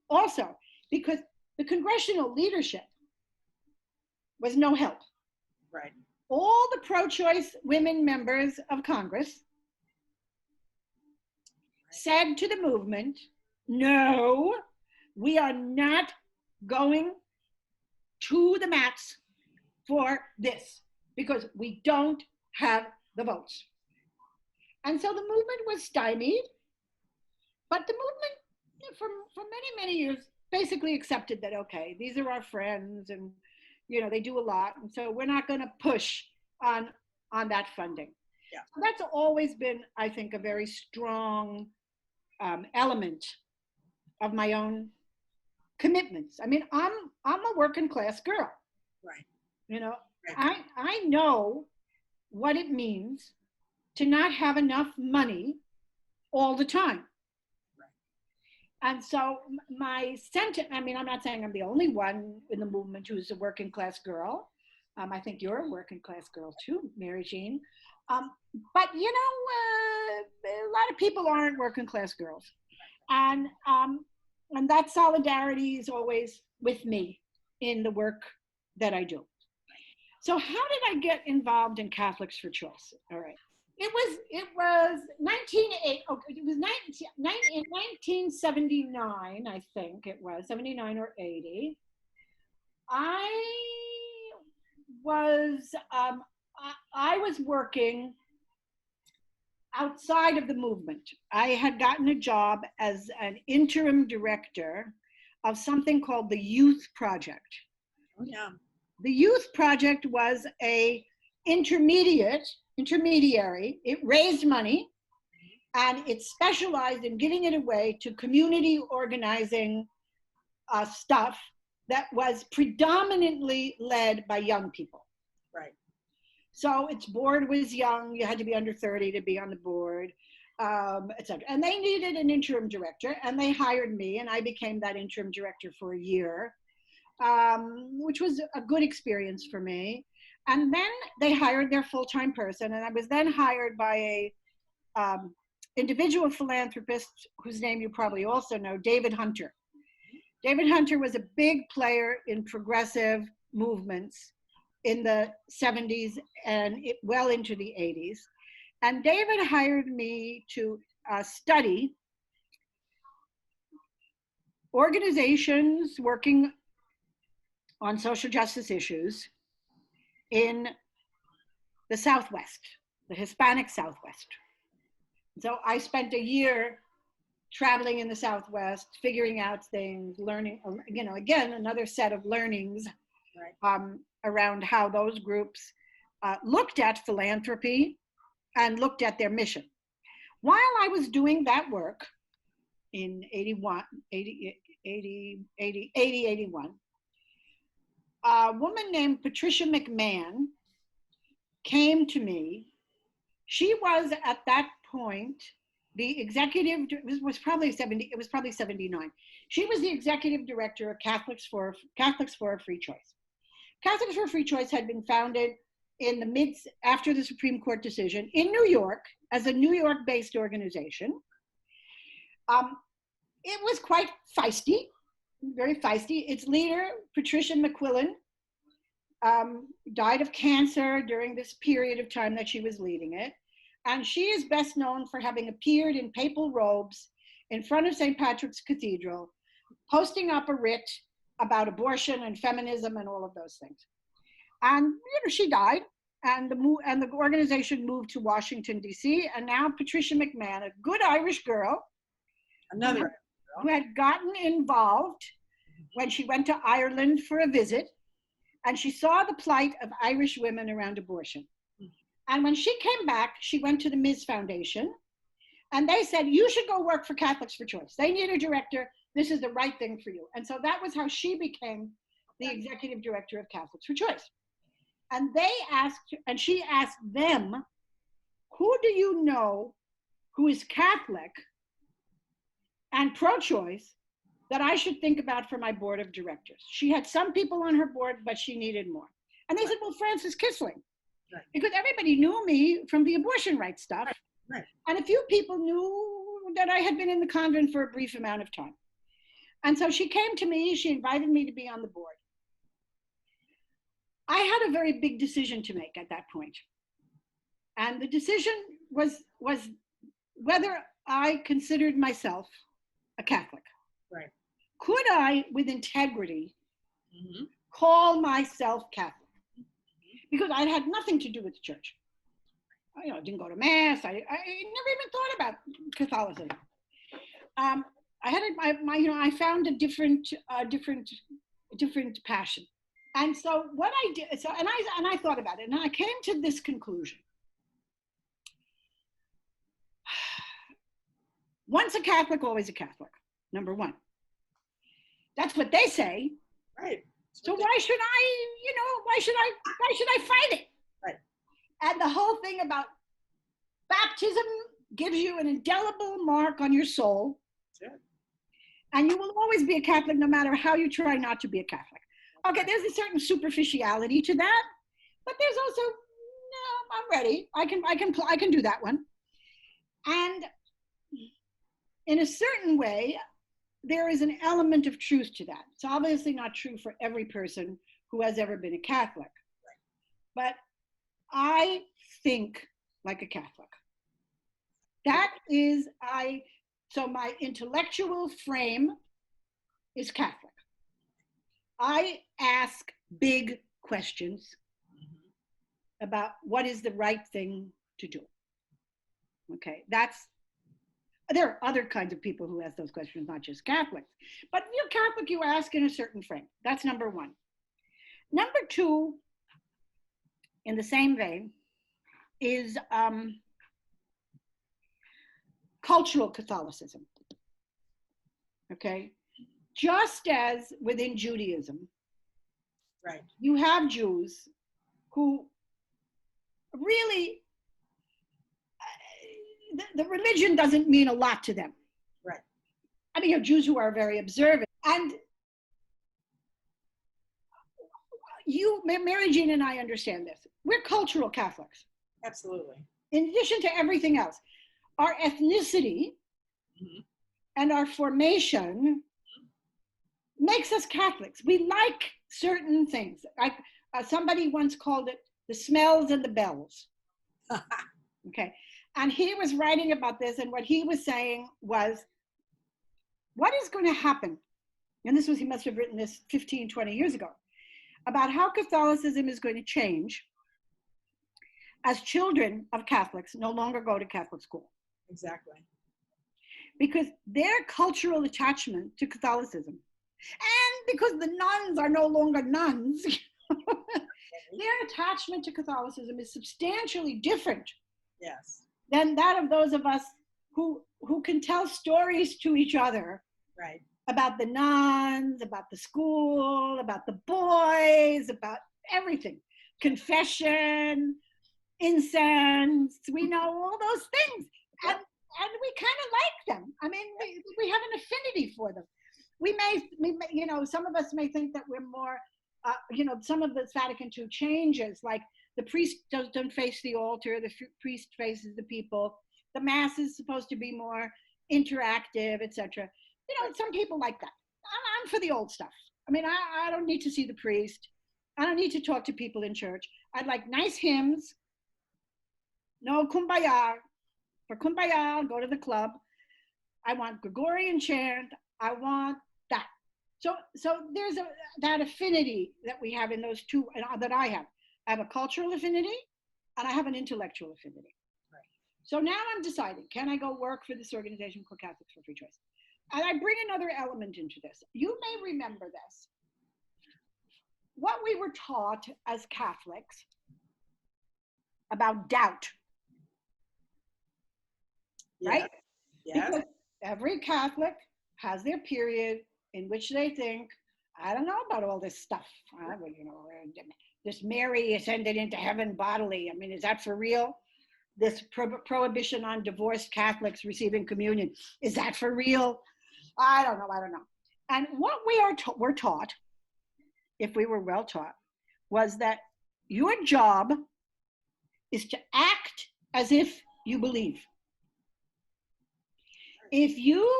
also, because the congressional leadership was no help. Right. All the pro-choice women members of Congress said to the movement, no, we are not going to the mats for this because we don't have the votes. And so the movement was stymied, but the movement for many, many years basically accepted that, okay, these are our friends and, they do a lot. And so we're not going to push on that funding. Yeah. So that's always been, I think, a very strong element of my own commitments. I mean, I'm a working class girl. Right. Right. I know what it means to not have enough money all the time. And so my sentiment, I mean, I'm not saying I'm the only one in the movement who's a working class girl. I think you're a working class girl too, Mary Jean. But a lot of people aren't working class girls. And that solidarity is always with me in the work that I do. So how did I get involved in Catholics for Choice? All right. It was 1979, I think it was, 79 or 80. I was working outside of the movement. I had gotten a job as an interim director of something called the Youth Project. Oh, yeah. The Youth Project was a intermediary. It raised money and it specialized in giving it away to community organizing stuff that was predominantly led by young people. Right. So its board was young. You had to be under 30 to be on the board, etc. And they needed an interim director, and they hired me, and I became that interim director for a year, which was a good experience for me. And then they hired their full-time person, and I was then hired by a individual philanthropist whose name you probably also know, David Hunter. David Hunter was a big player in progressive movements in the 70s and well into the 80s. And David hired me to study organizations working on social justice issues in the Southwest, the Hispanic Southwest. So I spent a year traveling in the Southwest, figuring out things, learning, again, another set of learnings around how those groups looked at philanthropy and looked at their mission. While I was doing that work in 81, a woman named Patricia McMahon came to me. She was at that point the executive, it was probably 79. She was the executive director of Catholics for a Free Choice. Catholics for a Free Choice had been founded in after the Supreme Court decision in New York as a New York-based organization. It was quite feisty, very feisty. Its leader, Patricia McQuillan, died of cancer during this period of time that she was leading it. And she is best known for having appeared in papal robes in front of St. Patrick's Cathedral, posting up a writ about abortion and feminism and all of those things. And she died, and the organization moved to Washington, D.C. And now Patricia McMahon, a good Irish girl, who had gotten involved when she went to Ireland for a visit, and she saw the plight of Irish women around abortion. And when she came back, she went to the Ms. Foundation, and they said, you should go work for Catholics for Choice. They need a director. This is the right thing for you. And so that was how she became the executive director of Catholics for Choice. And she asked them, who do you know who is Catholic and pro-choice that I should think about for my board of directors? She had some people on her board, but she needed more. And they said, well, Frances Kissling. Right. Because everybody knew me from the abortion rights stuff. Right. And a few people knew that I had been in the convent for a brief amount of time. And so she came to me, she invited me to be on the board. I had a very big decision to make at that point. And the decision was whether I considered myself a Catholic. Right. Could I, with integrity, call myself Catholic? Because I had nothing to do with the church. I didn't go to mass. I never even thought about Catholicism. I found a different passion. And so what I did, and I thought about it, and I came to this conclusion. Once a Catholic, always a Catholic, number one. That's what they say. Right. So why should I fight it? Right. And the whole thing about baptism gives you an indelible mark on your soul. Sure. And you will always be a Catholic no matter how you try not to be a Catholic. Okay, there's a certain superficiality to that, but there's also, no, I'm ready. I can do that one. And in a certain way, there is an element of truth to that. It's obviously not true for every person who has ever been a Catholic, but I think like a Catholic. So my intellectual frame is Catholic. I ask big questions about what is the right thing to do. Okay, there are other kinds of people who ask those questions, not just Catholics. But if you're Catholic, you ask in a certain frame. That's number one. Number two, in the same vein, is cultural Catholicism. Okay? just as within Judaism, Right. you have Jews who really, the religion doesn't mean a lot to them. Right. I mean, you have Jews who are very observant. And Mary Jean and I understand this. We're cultural Catholics. Absolutely. In addition to everything else, our ethnicity and our formation makes us Catholics. We like certain things. Like somebody once called it the smells and the bells. Okay. And he was writing about this, and what he was saying was, what is going to happen? And this was, he must have written this 15, 20 years ago, about how Catholicism is going to change as children of Catholics no longer go to Catholic school. Exactly. Because their cultural attachment to Catholicism, and because the nuns are no longer nuns, their attachment to Catholicism is substantially different Yes. than that of those of us who can tell stories to each other Right. about the nuns, about the school, about the boys, about everything. Confession, incense, we know all those things. And we kind of like them. I mean, we have an affinity for them. We may, you know, some of us may think that we're more, you know, some of the Vatican II changes, like the priest doesn't face the altar, the priest faces the people. The Mass is supposed to be more interactive, etc. You know, some people like that. I'm for the old stuff. I mean, I don't need to see the priest. I don't need to talk to people in church. I'd like nice hymns. No kumbaya. For kumbaya, I'll go to the club. I want Gregorian chant. I want that. So there's that affinity that we have in those two, that I have. I have a cultural affinity and I have an intellectual affinity. Right. So now I'm deciding, can I go work for this organization called Catholics for Free Choice? And I bring another element into this. You may remember this. What we were taught as Catholics about doubt, Yes. right? Yes. Because every Catholic has their period in which they think, I don't know about all this stuff. You know, this Mary ascended into heaven bodily. I mean, is that for real? This prohibition on divorced Catholics receiving communion, is that for real? I don't know. And what we're taught, if we were well taught, was that your job is to act as if you believe. If you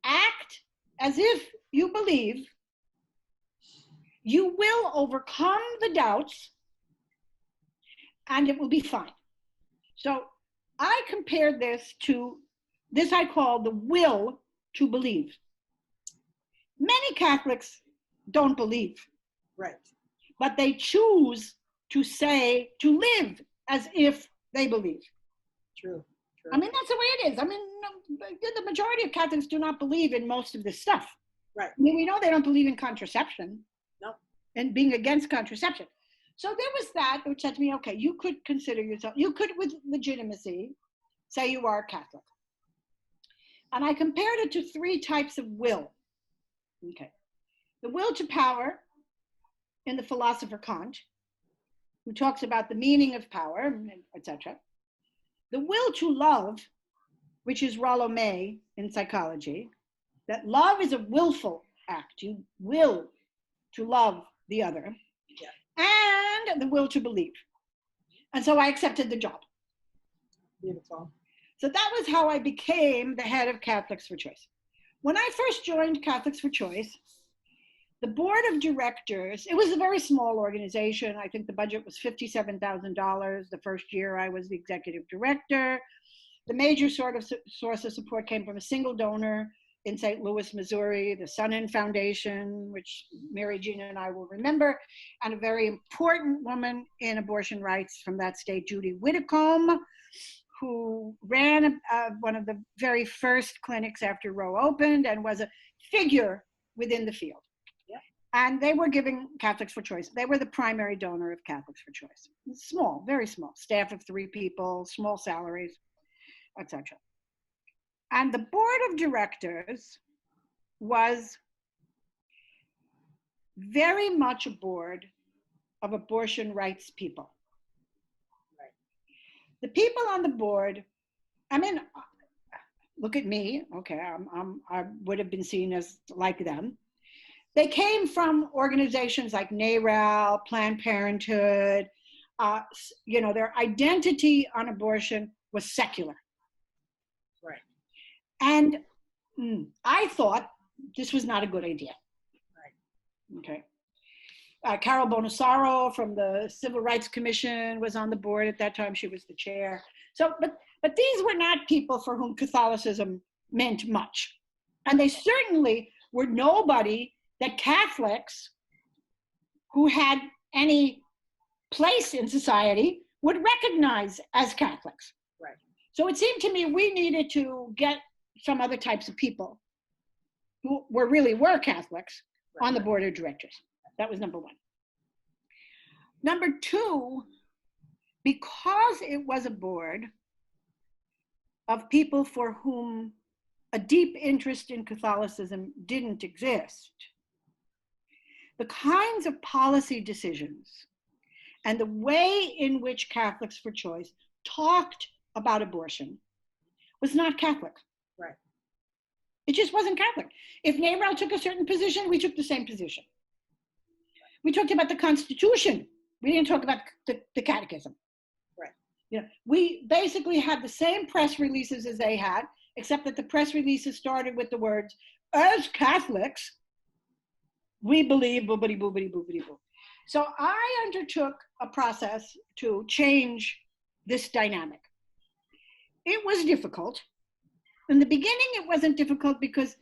act as if you believe, you will overcome the doubts and it will be fine. So I compared this to this I call the will to believe. Many Catholics don't believe. Right. But they choose to live as if they believe. True. I mean, that's the way it is. I mean, the majority of Catholics do not believe in most of this stuff. Right. I mean, we know they don't believe in contraception. No. And being against contraception. So there was that which said to me, okay, you could consider yourself, you could with legitimacy say you are Catholic. And I compared it to three types of will. Okay. The will to power in the philosopher Kant, who talks about the meaning of power, etc. The will to love, which is Rollo May in psychology, that love is a willful act. You will to love the other. Yeah. And the will to believe. And so I accepted the job. Beautiful. So that was how I became the head of Catholics for Choice. When I first joined Catholics for Choice, the board of directors, it was a very small organization. I think the budget was $57,000 the first year I was the executive director. The major source of support came from a single donor in St. Louis, Missouri, the Sonnen Foundation, which Mary Jean and I will remember, and a very important woman in abortion rights from that state, Judy Whitcomb, who ran one of the very first clinics after Roe opened and was a figure within the field. And they were giving Catholics for Choice. They were the primary donor of Catholics for Choice. Small, very small, staff of 3 people, small salaries, etc. And the board of directors was very much a board of abortion rights people. Right. The people on the board, I mean, look at me, okay, I would have been seen as like them. They came from organizations like NARAL, Planned Parenthood. Their identity on abortion was secular. Right. And I thought this was not a good idea. Right. Okay. Carol Bonasaro from the Civil Rights Commission was on the board at that time. She was the chair. So, but these were not people for whom Catholicism meant much. And they certainly were nobody that Catholics who had any place in society would recognize as Catholics. Right. So it seemed to me we needed to get some other types of people who were Catholics on the board of directors. That was number one. Number two, because it was a board of people for whom a deep interest in Catholicism didn't exist, the kinds of policy decisions and the way in which Catholics for Choice talked about abortion was not Catholic. Right. It just wasn't Catholic. If NARAL took a certain position, we took the same position. We talked about the Constitution. We didn't talk about the Catechism. Right. We basically had the same press releases as they had, except that the press releases started with the words, as Catholics, we believe boobity, boobity, boobity, boo. So I undertook a process to change this dynamic. It was difficult. In the beginning, it wasn't difficult because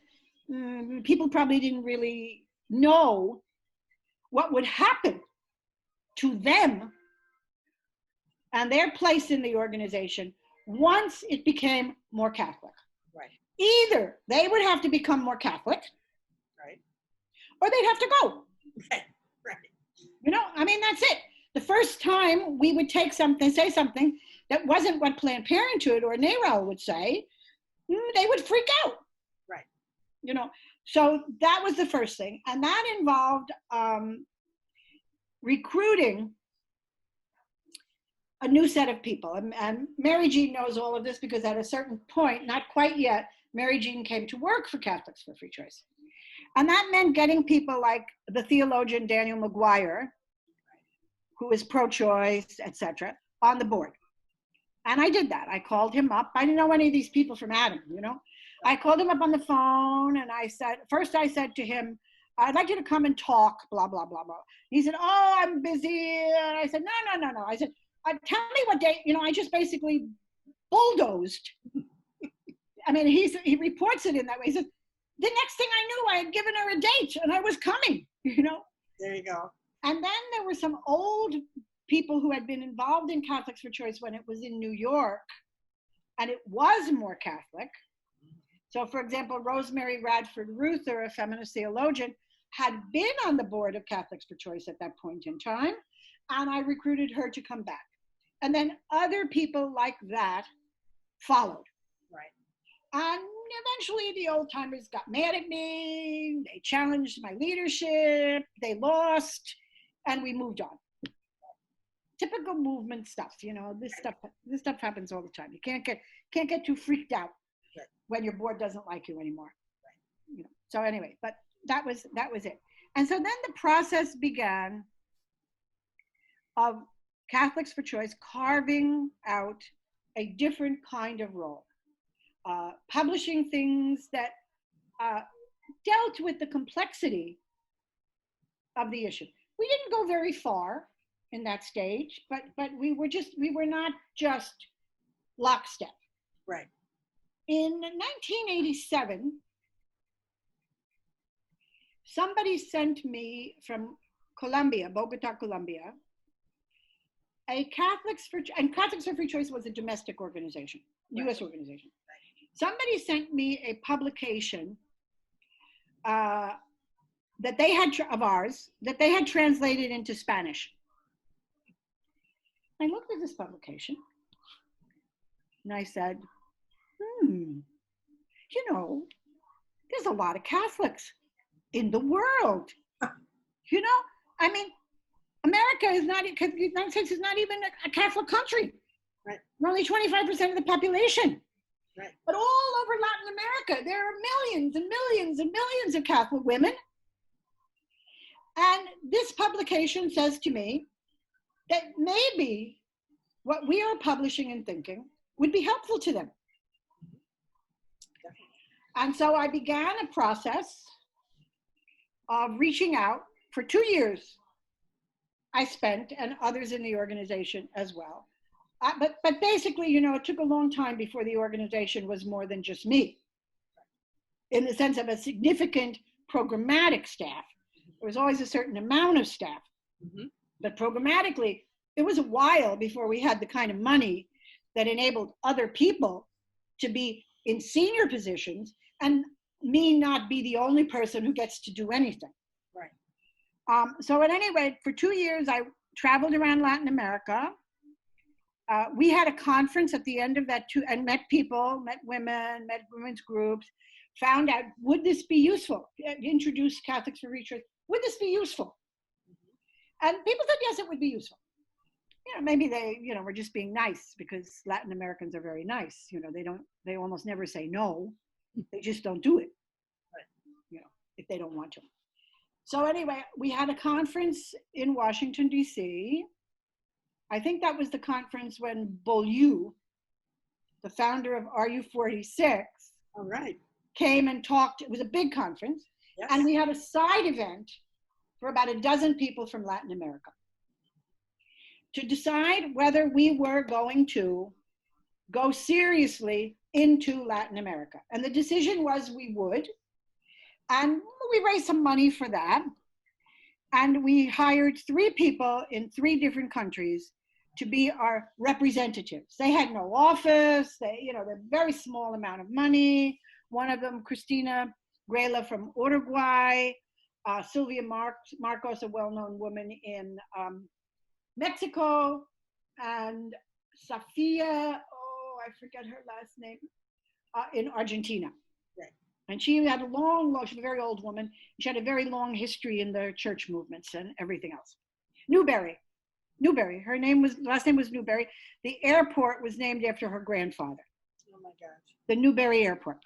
people probably didn't really know what would happen to them and their place in the organization once it became more Catholic. Right. Either they would have to become more Catholic, right, or they'd have to go. Right. Right. That's it. The first time we would say something that wasn't what Planned Parenthood or NARAL would say, they would freak out. Right. So that was the first thing. And that involved recruiting a new set of people. And Mary Jean knows all of this because at a certain point, not quite yet, Mary Jean came to work for Catholics for Free Choice. And that meant getting people like the theologian Daniel McGuire, who is pro-choice, etc., on the board. And I did that. I called him up. I didn't know any of these people from Adam, I called him up on the phone and I said to him, I'd like you to come and talk, blah, blah, blah, blah. He said, oh, I'm busy. And I said, no. I said, tell me what day, I just basically bulldozed. He reports it in that way. He said, the next thing I knew, I had given her a date and I was coming, There you go. And then there were some old people who had been involved in Catholics for Choice when it was in New York, and it was more Catholic. So, for example, Rosemary Radford Ruther, a feminist theologian, had been on the board of Catholics for Choice at that point in time, and I recruited her to come back. And then other people like that followed. Right. And eventually the old timers got mad at me, they challenged my leadership, they lost, and we moved on. Typical movement stuff, this stuff happens all the time. You can't get too freaked out when your board doesn't like you anymore. Right. So anyway, but that was it. And so then the process began of Catholics for Choice carving out a different kind of role, publishing things that dealt with the complexity of the issue. We didn't go very far in that stage, but we were not just lockstep. Right. In 1987, somebody sent me from Colombia, Bogota, Colombia, a Catholics for Free Choice was a domestic organization, right. U.S. organization. Right. Somebody sent me a publication that they had of ours that they had translated into Spanish. I looked at this publication and I said, there's a lot of Catholics in the world. You know, I mean, America is not, because the United States is not even a Catholic country. Right. We're only 25% of the population. Right. But all over Latin America, there are millions and millions and millions of Catholic women. And this publication says to me that maybe what we are publishing and thinking would be helpful to them. And so I began a process of reaching out for 2 years. I spent, and others in the organization as well. But basically, you know, it took a long time before the organization was more than just me, in the sense of a significant programmatic staff. There was always a certain amount of staff, but programmatically, it was a while before we had the kind of money that enabled other people to be in senior positions and me not be the only person who gets to do anything. Right. So at any rate, for 2 years, I traveled around Latin America. We had a conference at the end of that and met people, met women's groups, found out, would this be useful? Introduce Catholics for Research. Would this be useful? And people said, yes, it would be useful. You know, maybe they, you know, were just being nice, because Latin Americans are very nice. You know, they almost never say no. They just don't do it, you know, if they don't want to. So anyway, we had a conference in Washington, D.C. I think that was the conference when Beaulieu, the founder of RU46, All right. came and talked. It was a big conference. Yes. And we had a side event for about a dozen people from Latin America to decide whether we were going to go seriously into Latin America. And the decision was we would. And we raised some money for that. And we hired 3 people in 3 different countries to be our representatives. They had no office, they're very small amount of money. One of them, Cristina Grela from Uruguay, Sylvia Marcos, a well-known woman in Mexico, and Sofia, I forget her last name, in Argentina. Right. And she had she's a very old woman. She had a very long history in the church movements and everything else. Newberry, her last name was Newberry. The airport was named after her grandfather. Oh my gosh. The Newberry Airport.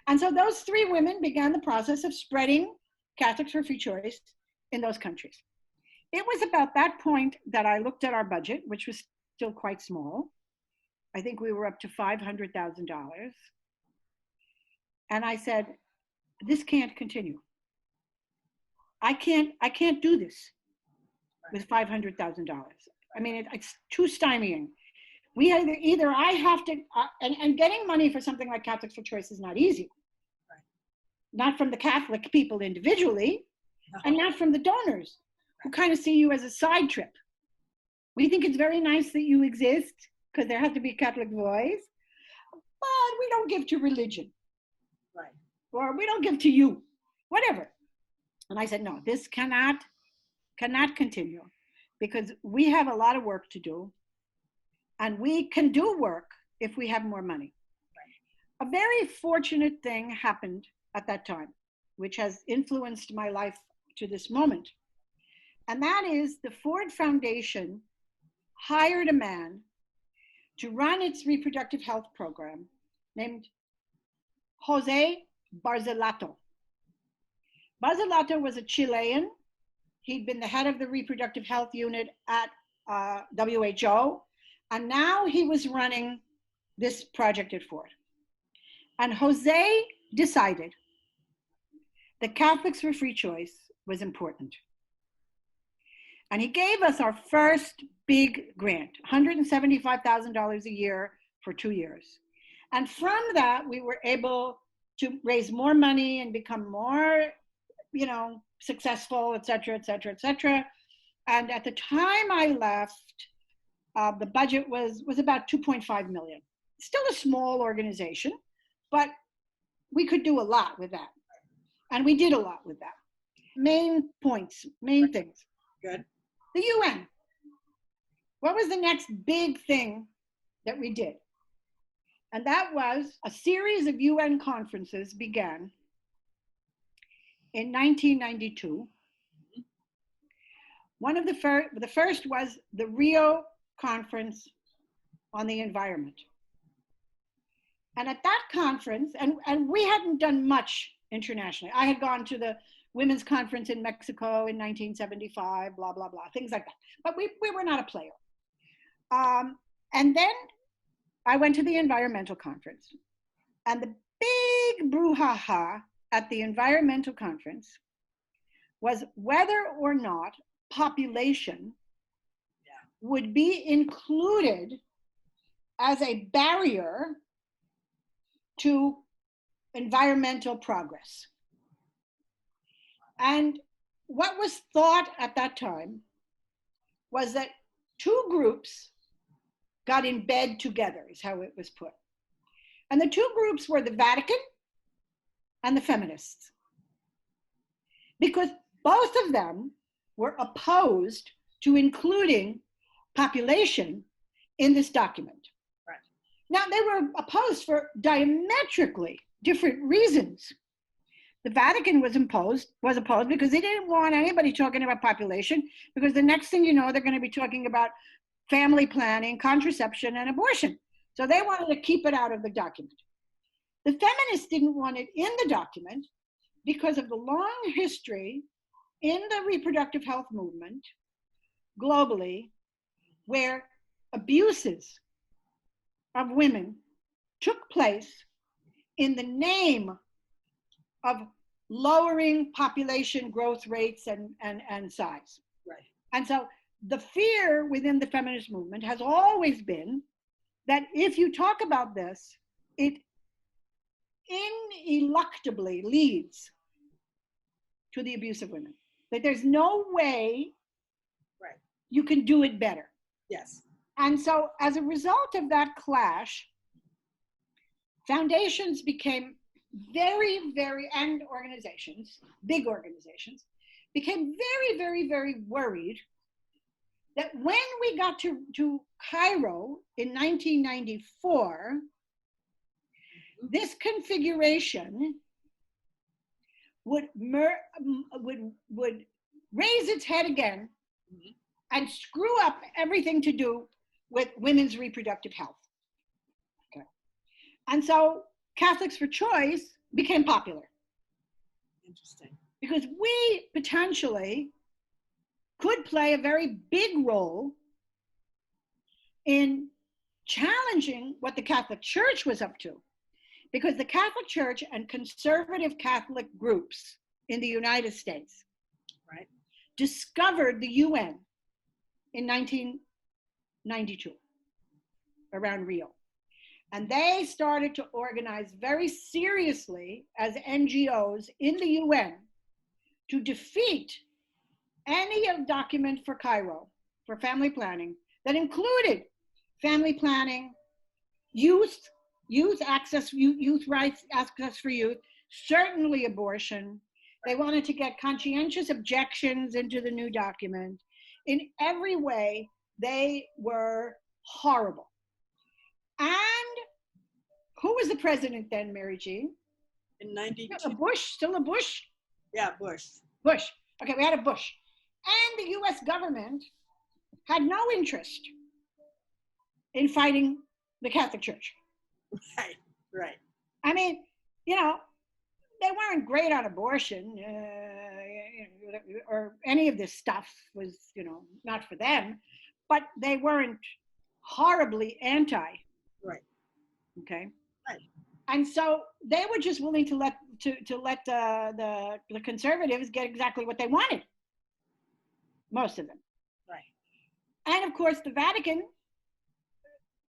And so those 3 women began the process of spreading Catholics for Free Choice in those countries. It was about that point that I looked at our budget, which was still quite small. I think we were up to $500,000. And I said, this can't continue. I can't do this with $500,000. I mean, it's too stymieing. We either I have to, and getting money for something like Catholics for Choice is not easy. Right. Not from the Catholic people individually, and not from the donors, who kind of see you as a side trip. We think it's very nice that you exist, because there has to be a Catholic voice, but we don't give to religion. Right. Or we don't give to you, whatever. And I said, no, this cannot continue, because we have a lot of work to do, and we can do work if we have more money. Right. A very fortunate thing happened at that time, which has influenced my life to this moment. And that is the Ford Foundation hired a man to run its reproductive health program named Jose Barzelotto. Barzelotto was a Chilean. He'd been the head of the reproductive health unit at WHO, and now he was running this project at Ford. And Jose decided that Catholics for Free Choice was important. And he gave us our first big grant, $175,000 a year for 2 years. And from that, we were able to raise more money and become more, successful, et cetera, et cetera, et cetera. And at the time I left, the budget was about 2.5 million. Still a small organization, but we could do a lot with that. And we did a lot with that. Main points, main things. Good. The UN. What was the next big thing that we did? And that was a series of UN conferences began in 1992 One of the first was the Rio Conference on the Environment. And at that conference, and we hadn't done much internationally. I had gone to the Women's Conference in Mexico in 1975, blah, blah, blah, things like that. But we were not a player. And then I went to the environmental conference. And the big brouhaha at the environmental conference was whether or not population would be included as a barrier to environmental progress. And what was thought at that time was that two groups got in bed together, is how it was put. And the two groups were the Vatican and the Feminists, because both of them were opposed to including population in this document. Right. Now, they were opposed for diametrically different reasons. The Vatican was opposed because they didn't want anybody talking about population, because the next thing you know, they're going to be talking about family planning, contraception, and abortion. So they wanted to keep it out of the document. The feminists didn't want it in the document because of the long history in the reproductive health movement globally, where abuses of women took place in the name of lowering population growth rates and size. Right. And so the fear within the feminist movement has always been that if you talk about this, it ineluctably leads to the abuse of women. That there's no way Right. you can do it better. Yes. And so as a result of that clash, foundations became and organizations, big organizations, became very worried that when we got to Cairo in 1994, this configuration would raise its head again and screw up everything to do with women's reproductive health. Okay. And so Catholics for Choice became popular. Interesting. Because we potentially could play a very big role in challenging what the Catholic Church was up to. Because the Catholic Church and conservative Catholic groups in the United States, right, discovered the UN in 1992 around Rio. And they started to organize very seriously as NGOs in the UN to defeat any document for Cairo, for family planning, that included family planning, youth access, youth rights, access for youth, certainly abortion. They wanted to get conscientious objections into the new document. In every way, they were horrible. And who was the president then, Mary Jean? In 92. A Bush, still a Bush? Yeah, Bush. Bush. Okay, we had a Bush. And the US government had no interest in fighting the Catholic Church. Right, right. I mean, you know, they weren't great on abortion, or any of this stuff was, not for them, but they weren't horribly anti. Right. Okay. Right. And so they were just willing to let the conservatives get exactly what they wanted. Most of them. Right. And of course, the Vatican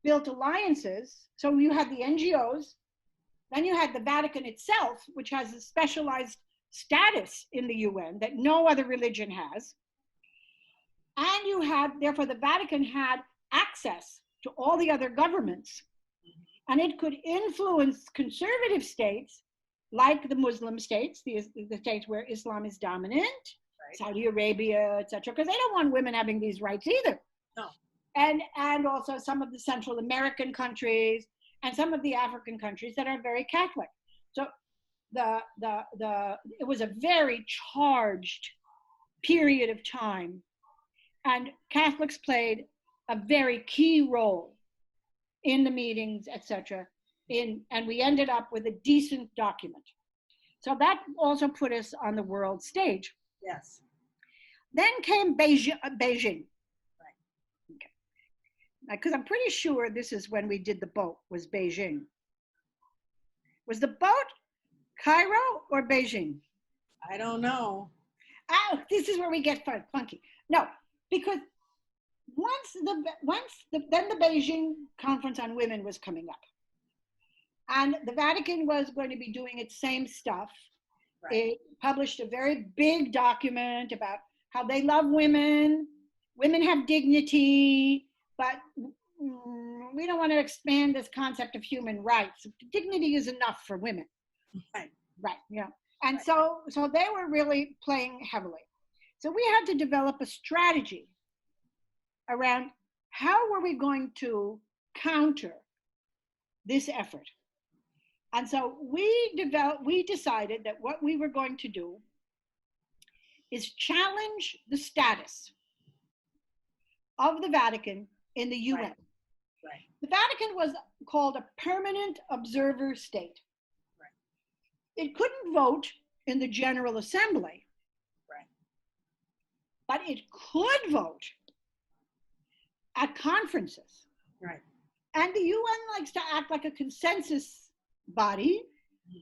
built alliances. So you had the NGOs, then you had the Vatican itself, which has a specialized status in the UN that no other religion has. And you had, therefore, the Vatican had access to all the other governments, and it could influence conservative states like the Muslim states, the states where Islam is dominant, right. Saudi Arabia, etc., because they don't want women having these rights either. No. And also some of the Central American countries and some of the African countries that are very Catholic. So it was a very charged period of time And Catholics played a very key role in the meetings, etc. And we ended up with a decent document. So that also put us on the world stage. Yes. Then came Beijing. Right. Okay. Because I'm pretty sure this is when we did the boat, was Beijing. Was the boat Cairo or Beijing? I don't know. Oh, this is where we get funky. No, because then the Beijing Conference on Women was coming up. And the Vatican was going to be doing its same stuff. Right. It published a very big document about how they love women, women have dignity, but we don't want to expand this concept of human rights. Dignity is enough for women. Right. Right, yeah. And Right. so they were really playing heavily. So we had to develop a strategy around how were we going to counter this effort. And so we decided that what we were going to do is challenge the status of the Vatican in the UN. Right. Right. The Vatican was called a permanent observer state. Right. It couldn't vote in the General Assembly. Right. But it could vote at conferences. Right. And the UN likes to act like a consensus body.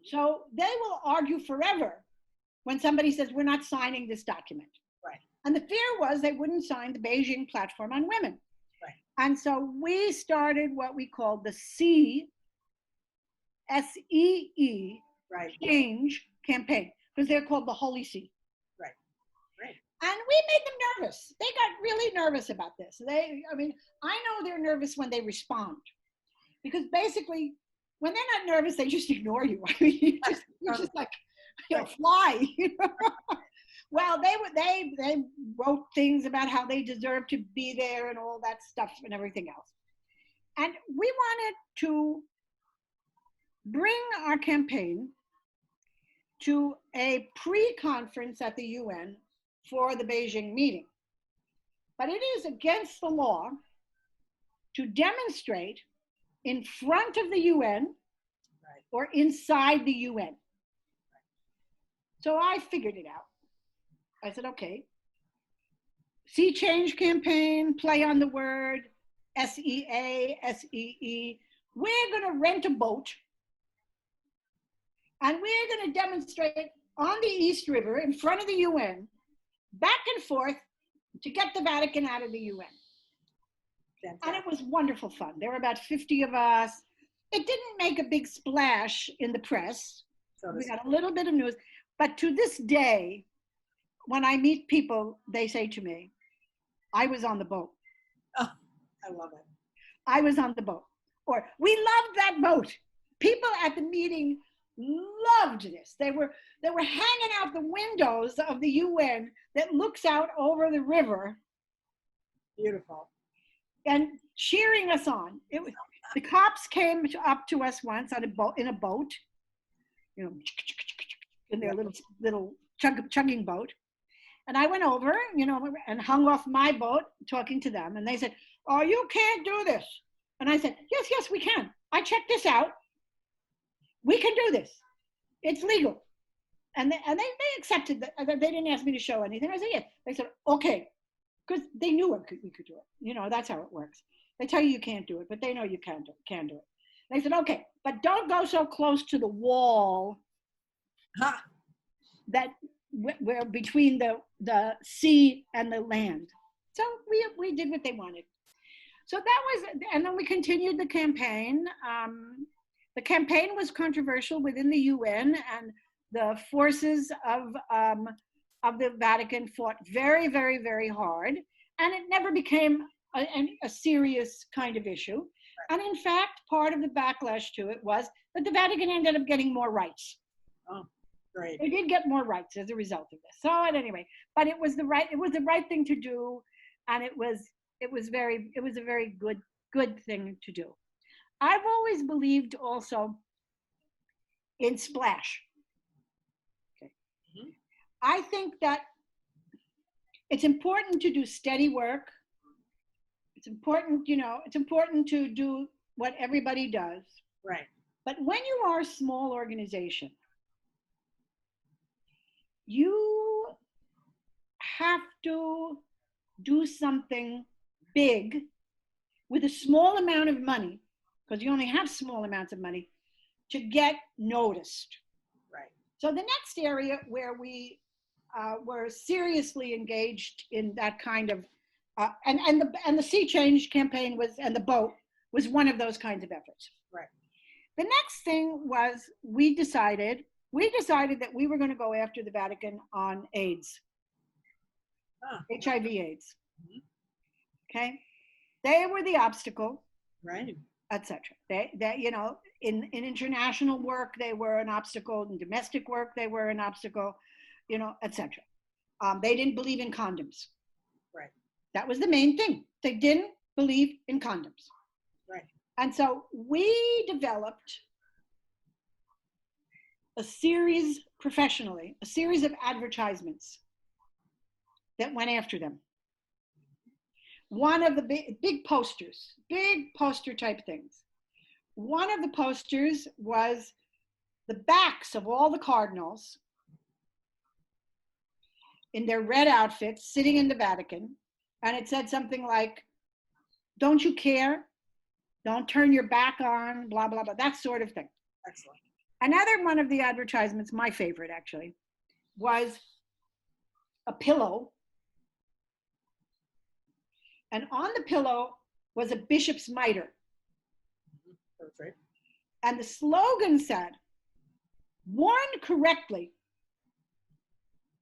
So they will argue forever when somebody says, we're not signing this document. Right. And the fear was they wouldn't sign the Beijing Platform on Women. Right. And so we started what we called the SEE, S-E-E, Right. change campaign, because they're called the Holy See. Right. Right. And we made them nervous. They got really nervous about this. I know they're nervous when they respond. Because basically, when they're not nervous, they just ignore you. I mean, you're just like, fly. Well, they wrote things about how they deserve to be there and all that stuff and everything else. And we wanted to bring our campaign to a pre-conference at the UN for the Beijing meeting. But it is against the law to demonstrate in front of the UN or inside the UN. So I figured it out. I said, okay, Sea Change campaign, play on the word, S-E-A, S-E-E. We're going to rent a boat and we're going to demonstrate on the East River in front of the UN, back and forth to get the Vatican out of the UN. Fantastic. And it was wonderful fun. There were about 50 of us. It didn't make a big splash in the press. So we got a little bit of news. But to this day, when I meet people, they say to me, I was on the boat. Oh, I love it. I was on the boat. Or, we loved that boat. People at the meeting loved this. They were hanging out the windows of the UN that looks out over the river. Beautiful. And cheering us on. The cops came up to us once on in a boat, in their little chugging boat. And I went over, and hung off my boat talking to them. And they said, oh, you can't do this. And I said, yes, we can. I checked this out. We can do this. It's legal. And they accepted that. They didn't ask me to show anything. I said, yes. They said, okay. Because they knew we could do it. That's how it works. They tell you can't do it, but they know you can do it. They said, okay, but don't go so close to the wall that we're between the sea and the land. So we did what they wanted. So that was, and then we continued the campaign. The campaign was controversial within the UN, and the forces of the Vatican fought very, very, very hard, and it never became a serious kind of issue. And in fact, part of the backlash to it was that the Vatican ended up getting more rights. Oh, great. They did get more rights as a result of this. So at any rate, but it was the right thing to do, and it was a very good thing to do. I've always believed also in splash. Okay. Mm-hmm. I think that it's important to do steady work. It's important, it's important to do what everybody does. Right. But when you are a small organization, you have to do something big with a small amount of money, because you only have small amounts of money, to get noticed. Right. So the next area where we were seriously engaged in that kind of, and the Sea Change campaign was, and the boat was one of those kinds of efforts. Right. The next thing was we decided that we were going to go after the Vatican on AIDS, HIV/AIDS. Mm-hmm. Okay, they were the obstacle, Right. etc. They in international work they were an obstacle, in domestic work they were an obstacle, etc. They didn't believe in condoms. Right. That was the main thing. They didn't believe in condoms. Right. And so we developed a series professionally, a series of advertisements that went after them. One of the big posters, big poster type things. One of the posters was the backs of all the cardinals in their red outfits sitting in the Vatican. And it said something like, "Don't you care? Don't turn your back on, blah, blah, blah," that sort of thing. Excellent. Another one of the advertisements, my favorite actually, was a pillow. And on the pillow was a bishop's mitre. Perfect. And the slogan said, "Worn correctly,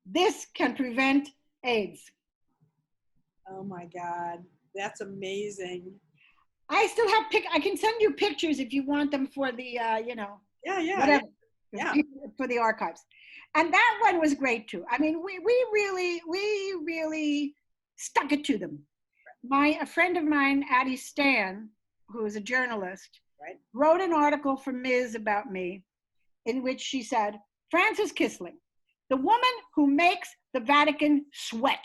this can prevent AIDS." Oh my God, that's amazing. I still have I can send you pictures if you want them for the, whatever, Yeah. for the archives. And that one was great too. I mean, we really stuck it to them. A friend of mine, Addie Stan, who is a journalist, Right. wrote an article for Ms. about me in which she said, "Frances Kissling, the woman who makes the Vatican sweat."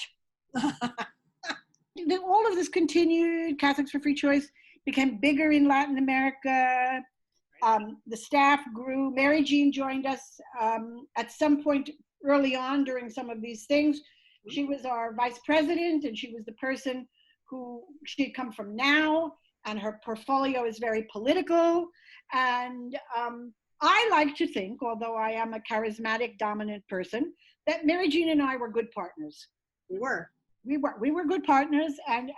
All of this continued. Catholics for Free Choice became bigger in Latin America. The staff grew. Mary Jean joined us at some point early on during some of these things. She was our vice president, and she was the person who she had come from Now, and her portfolio is very political. And I like to think, although I am a charismatic, dominant person, that Mary Jean and I were good partners. We were. We were good partners, and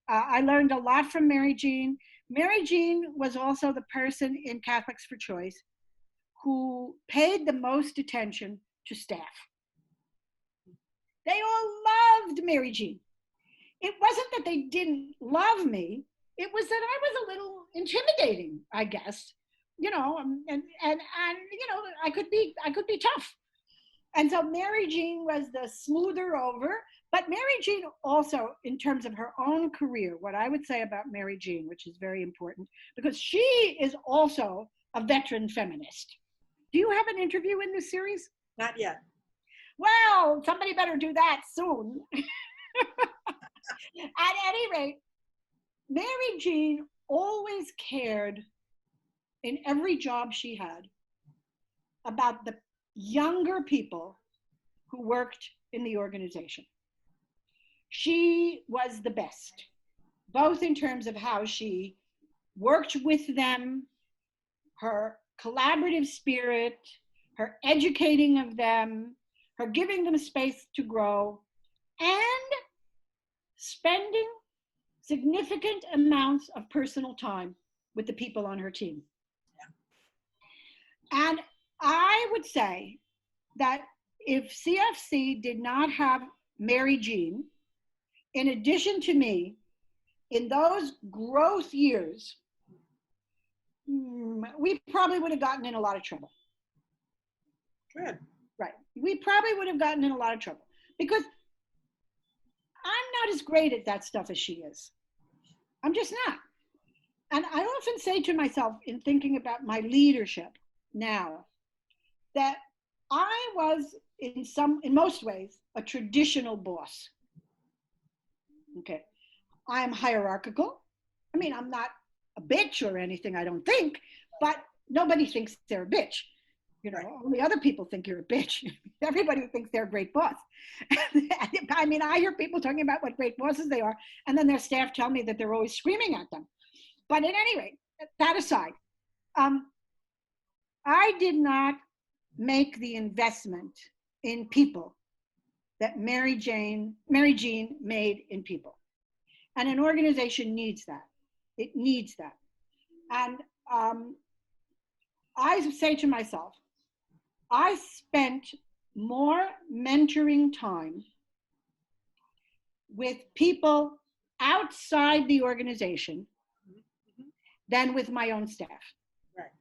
I learned a lot from Mary Jean. Mary Jean was also the person in Catholics for Choice who paid the most attention to staff. They all loved Mary Jean. It wasn't that they didn't love me. It was that I was a little intimidating, I guess, and I could be tough. And so Mary Jean was the smoother over, but Mary Jean also, in terms of her own career, what I would say about Mary Jean, which is very important, because she is also a veteran feminist. Do you have an interview in this series? Not yet. Well, somebody better do that soon. At any rate, Mary Jean always cared in every job she had about the younger people who worked in the organization. She was the best, both in terms of how she worked with them, her collaborative spirit, her educating of them, her giving them space to grow, and spending significant amounts of personal time with the people on her team. Yeah. And I would say that if CFC did not have Mary Jean, in addition to me, in those growth years, we probably would have gotten in a lot of trouble. Good. Right. We probably would have gotten in a lot of trouble because I'm not as great at that stuff as she is. I'm just not. And I often say to myself in thinking about my leadership now, that I was in most ways a traditional boss. Okay. I'm hierarchical. I mean, I'm not a bitch or anything, I don't think, but nobody thinks they're a bitch. You know, Right. only other people think you're a bitch. Everybody thinks they're a great boss. I mean, I hear people talking about what great bosses they are, and then their staff tell me that they're always screaming at them. But at any rate, that aside, um, I did not make the investment in people that Mary Jean made in people. And an organization needs that. It needs that. And I say to myself, I spent more mentoring time with people outside the organization Mhm. than with my own staff. Right.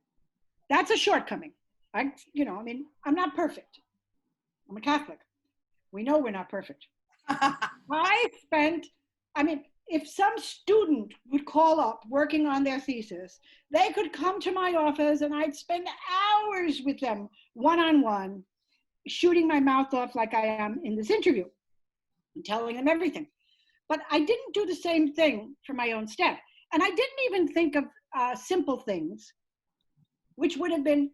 That's a shortcoming. I mean, I'm not perfect. I'm a Catholic. We know we're not perfect. I mean, if some student would call up working on their thesis, they could come to my office and I'd spend hours with them one-on-one, shooting my mouth off like I am in this interview and telling them everything. But I didn't do the same thing for my own staff. And I didn't even think of simple things, which would have been,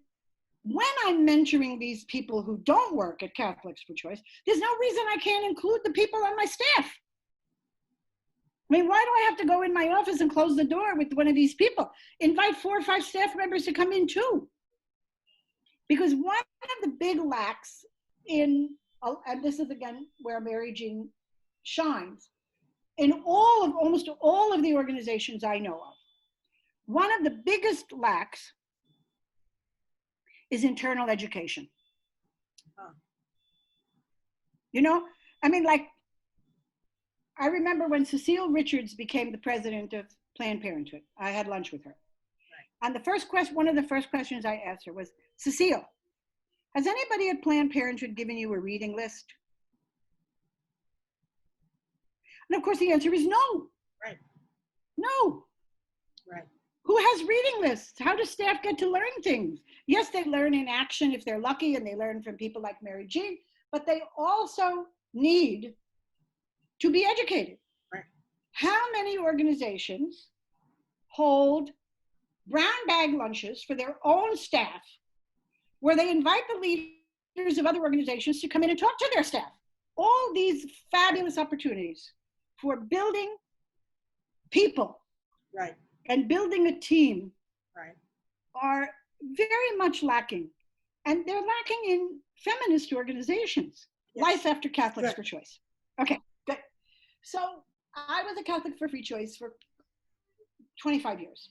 when I'm mentoring these people who don't work at Catholics for Choice, there's no reason I can't include the people on my staff. I mean, why do I have to go in my office and close the door with one of these people? Invite 4 or 5 staff members to come in too. Because one of the big lacks in, and this is again where Mary Jean shines, in almost all of the organizations I know of, one of the biggest lacks is internal education. Huh. You know, I mean, like, I remember when Cecile Richards became the president of Planned Parenthood. I had lunch with her. Right. And one of the first questions I asked her was, Cecile, has anybody at Planned Parenthood given you a reading list? And of course the answer is no. Right. No. Right. Who has reading lists? How does staff get to learn things? Yes, they learn in action if they're lucky and they learn from people like Mary Jean, but they also need to be educated. Right. How many organizations hold brown bag lunches for their own staff where they invite the leaders of other organizations to come in and talk to their staff? All these fabulous opportunities for building people, right, and building a team, right, are very much lacking. And they're lacking in feminist organizations. Yes. Life After Catholics for Choice. Okay, good. So I was a Catholic for Free Choice for 25 years.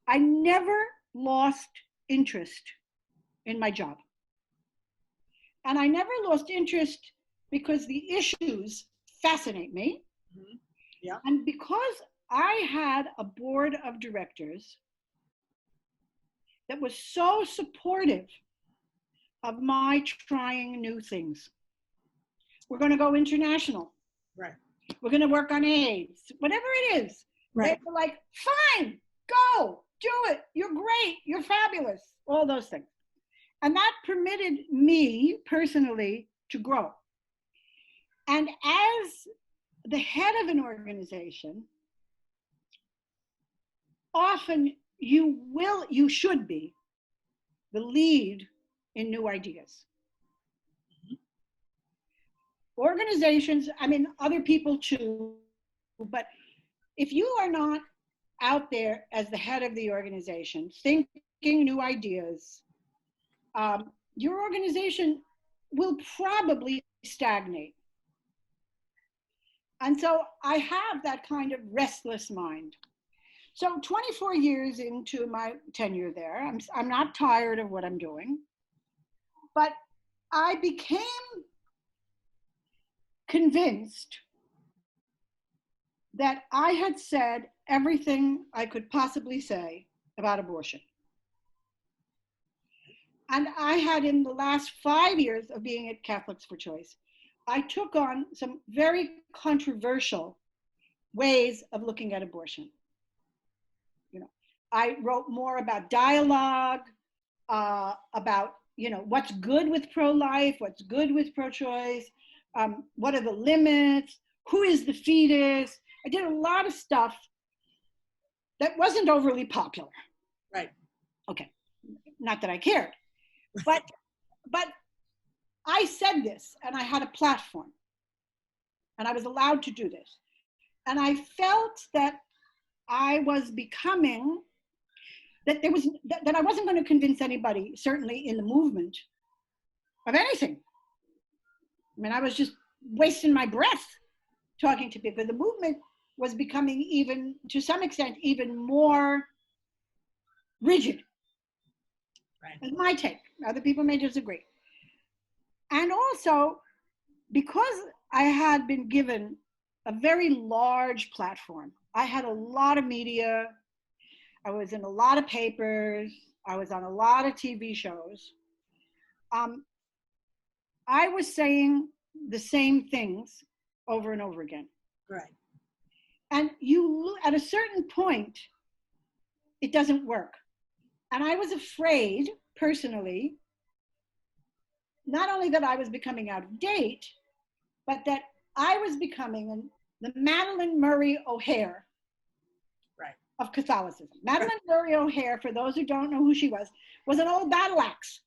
I never lost interest in my job. And I never lost interest because the issues fascinate me. Mm-hmm. Yeah. And because I had a board of directors that was so supportive of my trying new things. We're going to go international. Right. We're going to work on AIDS, whatever it is. Right. They were like, fine, go, do it. You're great. You're fabulous. All those things. And that permitted me personally to grow. And as the head of an organization, often you should be the lead in new ideas. Organizations, I mean, other people too, but if you are not out there as the head of the organization, thinking new ideas, your organization will probably stagnate. And so I have that kind of restless mind. So 24 years into my tenure there, I'm not tired of what I'm doing, but I became convinced that I had said everything I could possibly say about abortion. And I had, in the last 5 years of being at Catholics for Choice, I took on some very controversial ways of looking at abortion. You know, I wrote more about dialogue, about, you know, what's good with pro-life, what's good with pro-choice, what are the limits, who is the fetus. I did a lot of stuff that wasn't overly popular. Right. Okay, not that I cared, but I said this, and I had a platform, and I was allowed to do this. And I felt that I was becoming, that I wasn't going to convince anybody, certainly in the movement, of anything. I mean, I was just wasting my breath talking to people. The movement was becoming even, to some extent, even more rigid. Right. That's my take. Other people may disagree. And also, because I had been given a very large platform, I had a lot of media, I was in a lot of papers, I was on a lot of TV shows. I was saying the same things over and over again. Right. And at a certain point, it doesn't work. And I was afraid, personally, not only that I was becoming out of date, but that I was becoming the Madalyn Murray O'Hair of Catholicism. Madalyn Murray O'Hair, for those who don't know who she was an old battle axe.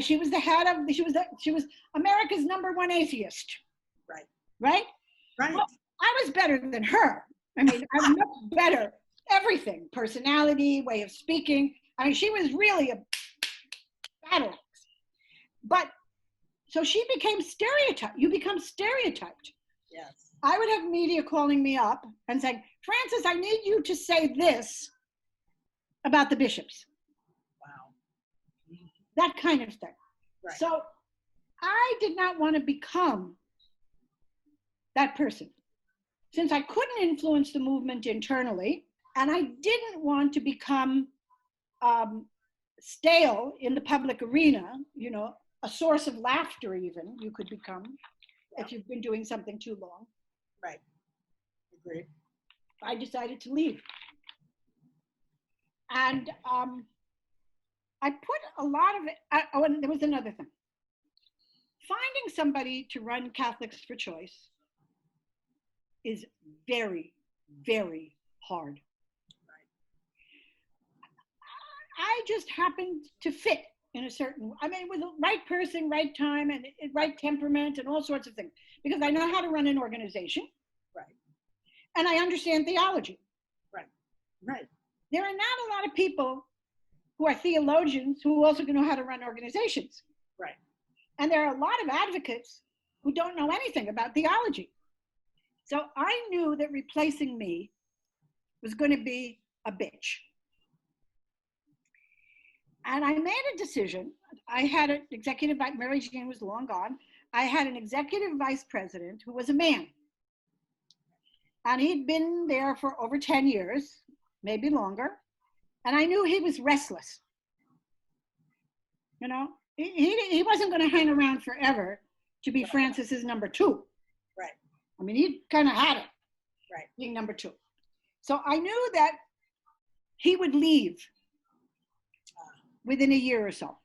She was the head of, she was America's #1 atheist. Right. Right? Right. Well, I was better than her. I mean, I was much better. Everything, personality, way of speaking. I mean, she was really a battle axe. But, so she became stereotyped. You become stereotyped. Yes. I would have media calling me up and saying, Frances, I need you to say this about the bishops. Wow. That kind of thing. Right. So I did not want to become that person. Since I couldn't influence the movement internally, and I didn't want to become stale in the public arena, you know, a source of laughter even, you could become, if you've been doing something too long. Right. Agreed. I decided to leave. And I put a lot of it, oh, and there was another thing. Finding somebody to run Catholics for Choice is very, very hard. I just happened to fit in a certain, I mean, with the right person, right time, and right temperament, and all sorts of things. Because I know how to run an organization. Right. And I understand theology. Right. Right. There are not a lot of people who are theologians who also know how to run organizations. Right. And there are a lot of advocates who don't know anything about theology. So I knew that replacing me was going to be a bitch. And I made a decision. I had an executive, Mary Jane was long gone. I had an executive vice president who was a man. And he'd been there for over 10 years, maybe longer. And I knew he was restless. You know, he wasn't going to hang around forever to be Frances's #2. Right. I mean, he kind of had it. Right. Being #2. So I knew that he would leave within a year or so.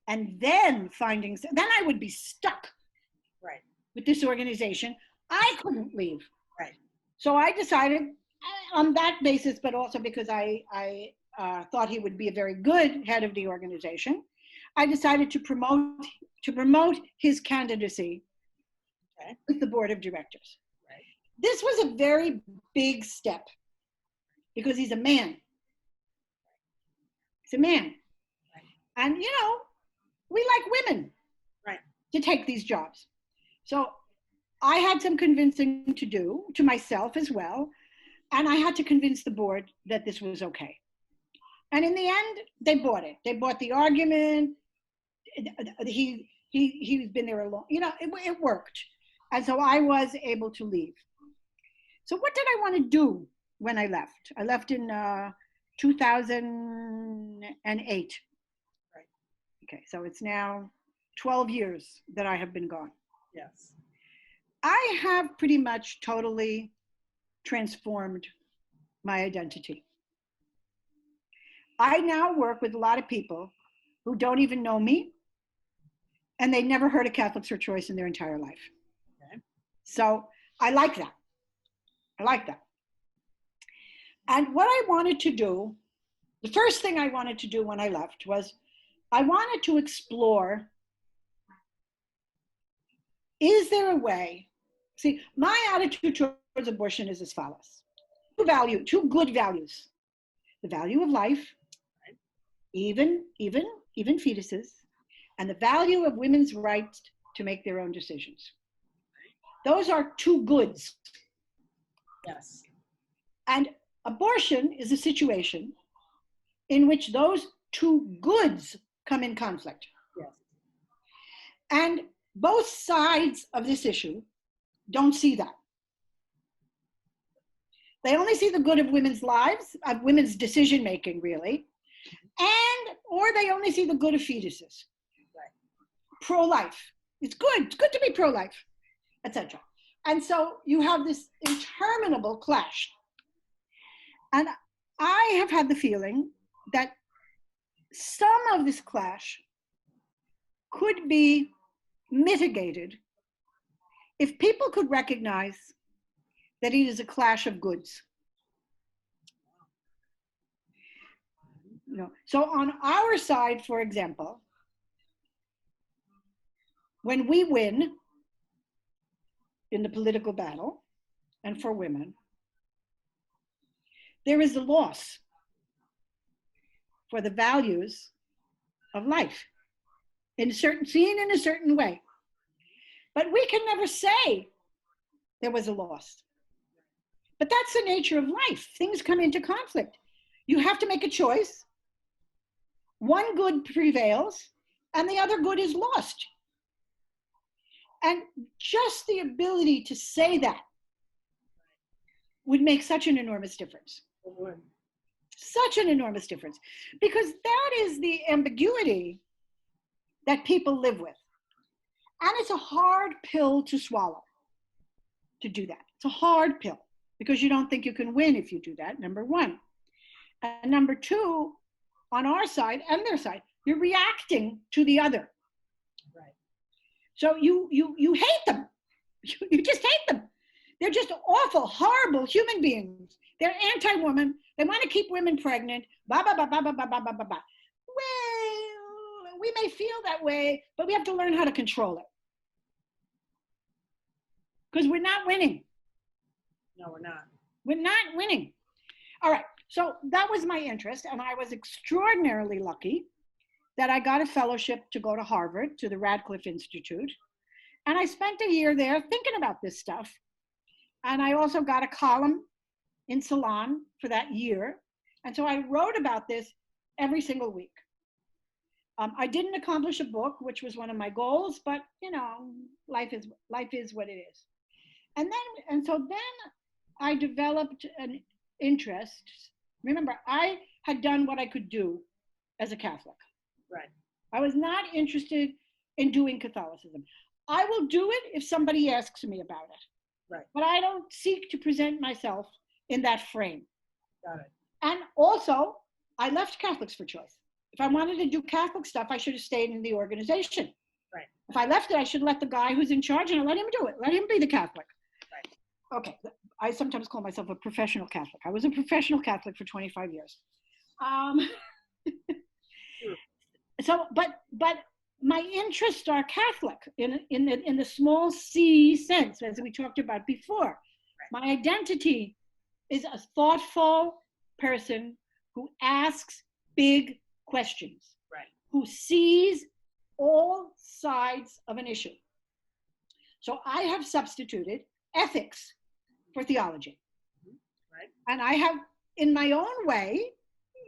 And then then I would be stuck. Right. With this organization. I couldn't leave. Right. So I decided on that basis, but also because I thought he would be a very good head of the organization, I decided to promote his candidacy with the board of directors. Right. This was a very big step because he's a man. He's a man. Right. And, you know, we like women to take these jobs. So I had some convincing to do to myself as well. And I had to convince the board that this was okay. And in the end, they bought it. They bought the argument. He's been there a long, you know, it worked. And so I was able to leave. So what did I want to do when I left? I left in 2008. Right. Okay, so it's now 12 years that I have been gone. Yes. I have pretty much totally transformed my identity. I now work with a lot of people who don't even know me, and they never heard of Catholics for Choice in their entire life. Okay. So I like that. I like that. And what I wanted to do, the first thing I wanted to do when I left was I wanted to explore, is there a way? See, my attitude towards abortion is as follows. Two good values. The value of life, even fetuses, and the value of women's rights to make their own decisions. Those are two goods. Yes. And abortion is a situation in which those two goods come in conflict. Yes. And both sides of this issue don't see that. They only see the good of women's lives, of women's decision making, really, or they only see the good of fetuses. Right. Pro-life. It's good to be pro-life, etc. And so you have this interminable clash. And I have had the feeling that some of this clash could be mitigated if people could recognize that it is a clash of goods. So on our side, for example, when we win in the political battle, and for women, there is a loss for the values of life, seen in a certain way. But we can never say there was a loss. But that's the nature of life. Things come into conflict. You have to make a choice. One good prevails and the other good is lost. And just the ability to say that would make such an enormous difference. Such an enormous difference. Because that is the ambiguity that people live with. And it's a hard pill to swallow, to do that. It's a hard pill because you don't think you can win if you do that, number one. And number two, on our side and their side, you're reacting to the other. Right. So you hate them. You just hate them. They're just awful, horrible human beings. They're anti-woman. They want to keep women pregnant. Blah, blah, blah, blah, blah, blah, blah, blah, blah. Well, we may feel that way, but we have to learn how to control it. Because we're not winning. No, we're not. We're not winning. All right. So that was my interest. And I was extraordinarily lucky that I got a fellowship to go to Harvard, to the Radcliffe Institute. And I spent a year there thinking about this stuff. And I also got a column in Salon for that year. And so I wrote about this every single week. I didn't accomplish a book, which was one of my goals, but life is what it is. And so then I developed an interest. Remember, I had done what I could do as a Catholic. Right. I was not interested in doing Catholicism. I will do it if somebody asks me about it. Right. But I don't seek to present myself in that frame. Got it. And also, I left Catholics for choice. If I wanted to do Catholic stuff, I should have stayed in the organization. Right. If I left it, I should let the guy who's in charge and let him do it. Let him be the Catholic. Right. Okay. I sometimes call myself a professional Catholic. I was a professional Catholic for 25 years. But my interests are Catholic in the small C sense, as we talked about before. Right. My identity is a thoughtful person who asks big questions, right, who sees all sides of an issue. So I have substituted ethics for theology. Right. And I have, in my own way,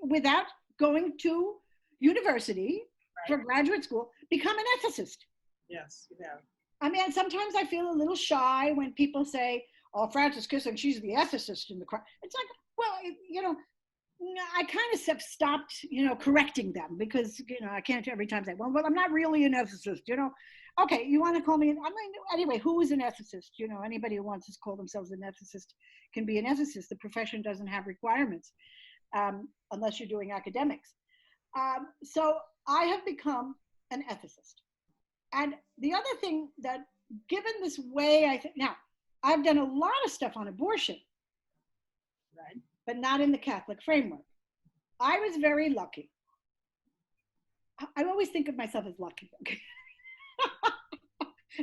without going to university, right, for graduate school, become an ethicist. Yes, you have. I mean, sometimes I feel a little shy when people say, oh, Frances Kissling, she's the ethicist in the crowd. It's like, well, I kind of stopped, correcting them because, I can't every time say, well, I'm not really an ethicist, Okay, you want to call me anyway, who is an ethicist? Anybody who wants to call themselves an ethicist can be an ethicist. The profession doesn't have requirements unless you're doing academics. So I have become an ethicist. And the other thing that given this way, now, I've done a lot of stuff on abortion, Right. but not in the Catholic framework. I was very lucky. I always think of myself as lucky. Okay?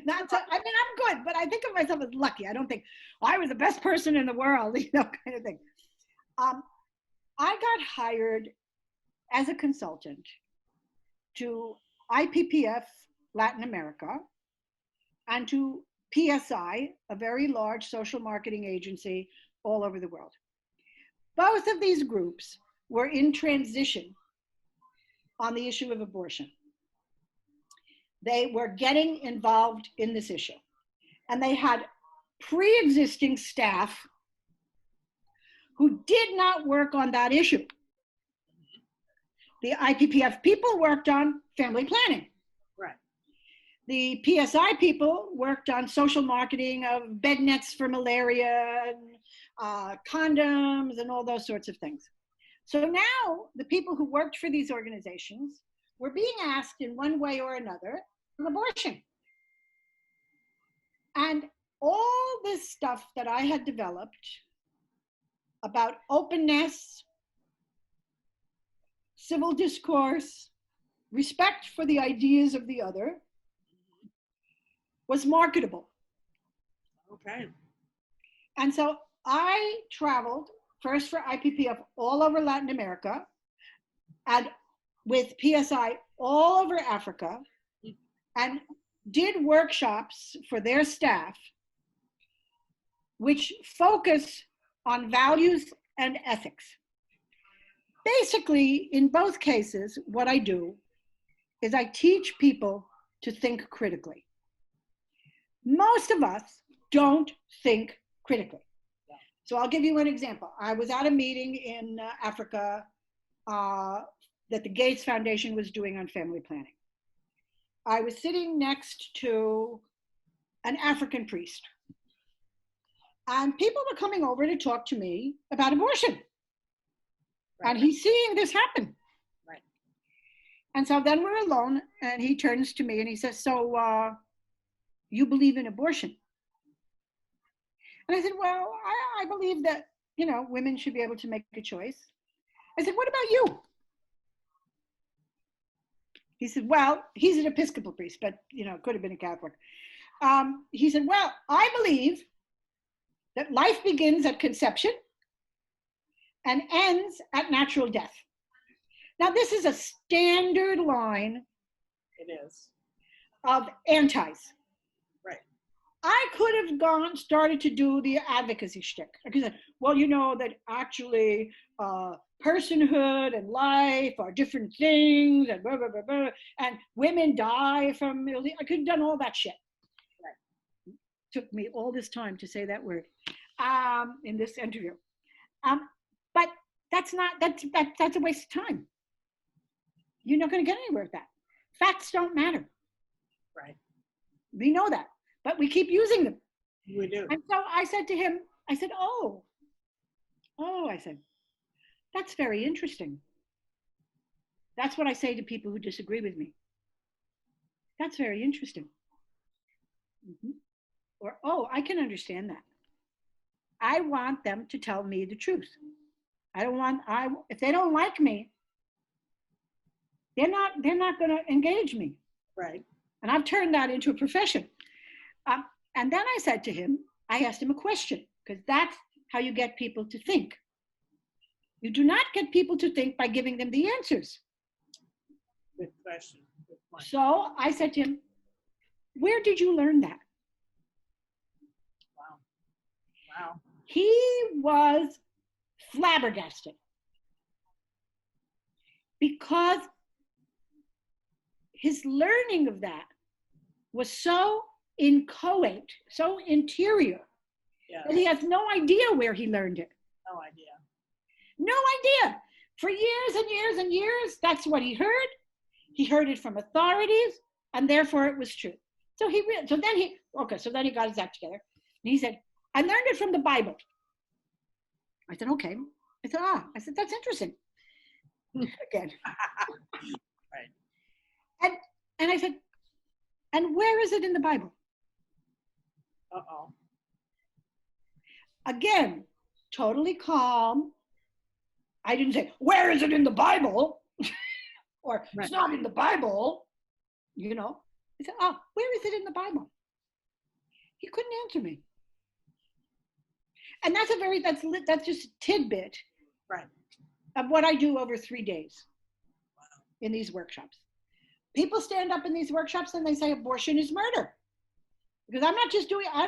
Not so, I mean, I'm good, but I think of myself as lucky. I don't think, I was the best person in the world, kind of thing. I got hired as a consultant to IPPF Latin America and to PSI, a very large social marketing agency all over the world. Both of these groups were in transition on the issue of abortion. They were getting involved in this issue. And they had pre-existing staff who did not work on that issue. The IPPF people worked on family planning. Right. The PSI people worked on social marketing of bed nets for malaria, and condoms, and all those sorts of things. So now the people who worked for these organizations were being asked in one way or another on abortion. And all this stuff that I had developed about openness, civil discourse, respect for the ideas of the other, was marketable. Okay. And so I traveled first for IPPF all over Latin America and with PSI all over Africa, and did workshops for their staff which focus on values and ethics. Basically, in both cases, what I do is I teach people to think critically. Most of us don't think critically. So I'll give you an example. I was at a meeting in Africa that the Gates Foundation was doing on family planning. I was sitting next to an African priest, and people were coming over to talk to me about abortion. Right. And he's seeing this happen. Right. And so then we're alone, and he turns to me and he says, so you believe in abortion? And I said, well, I believe that, women should be able to make a choice. I said, what about you? He said, well, he's an Episcopal priest, but, could have been a Catholic. He said, well, I believe that life begins at conception and ends at natural death. Now, this is a standard line. It is. Of antis. Right. I could have started to do the advocacy shtick. I could say, well, that actually personhood and life are different things, and blah, blah, blah, blah, and women die from, I could have done all that shit. Right. Took me all this time to say that word in this interview. But that's a waste of time. You're not going to get anywhere with that. Facts don't matter. Right. We know that, but we keep using them. We do. And so I said to him, I said, I said, that's very interesting. That's what I say to people who disagree with me. That's very interesting. Mm-hmm. Or, I can understand that. I want them to tell me the truth. If they don't like me, they're not going to engage me. Right. And I've turned that into a profession. And then I said to him, I asked him a question, because that's how you get people to think. You do not get people to think by giving them the answers. Good question. Good point. So I said to him, where did you learn that? Wow. He was flabbergasted, because his learning of that was so inchoate, so interior, that he has no idea where he learned it. No idea. No idea. For years and years and years, that's what he heard. He heard it from authorities, and therefore it was true. So then he got his act together, and he said, I learned it from the Bible. I said, okay. I said, that's interesting. Again. Right. And I said, and where is it in the Bible? Uh-oh. Again, totally calm. I didn't say, where is it in the Bible? Or Right. it's not in the Bible, you know. I said, oh, where is it in the Bible? He couldn't answer me. And that's just a tidbit Right. of what I do over 3 days in these workshops. People stand up in these workshops and they say abortion is murder. Because I'm not just doing, I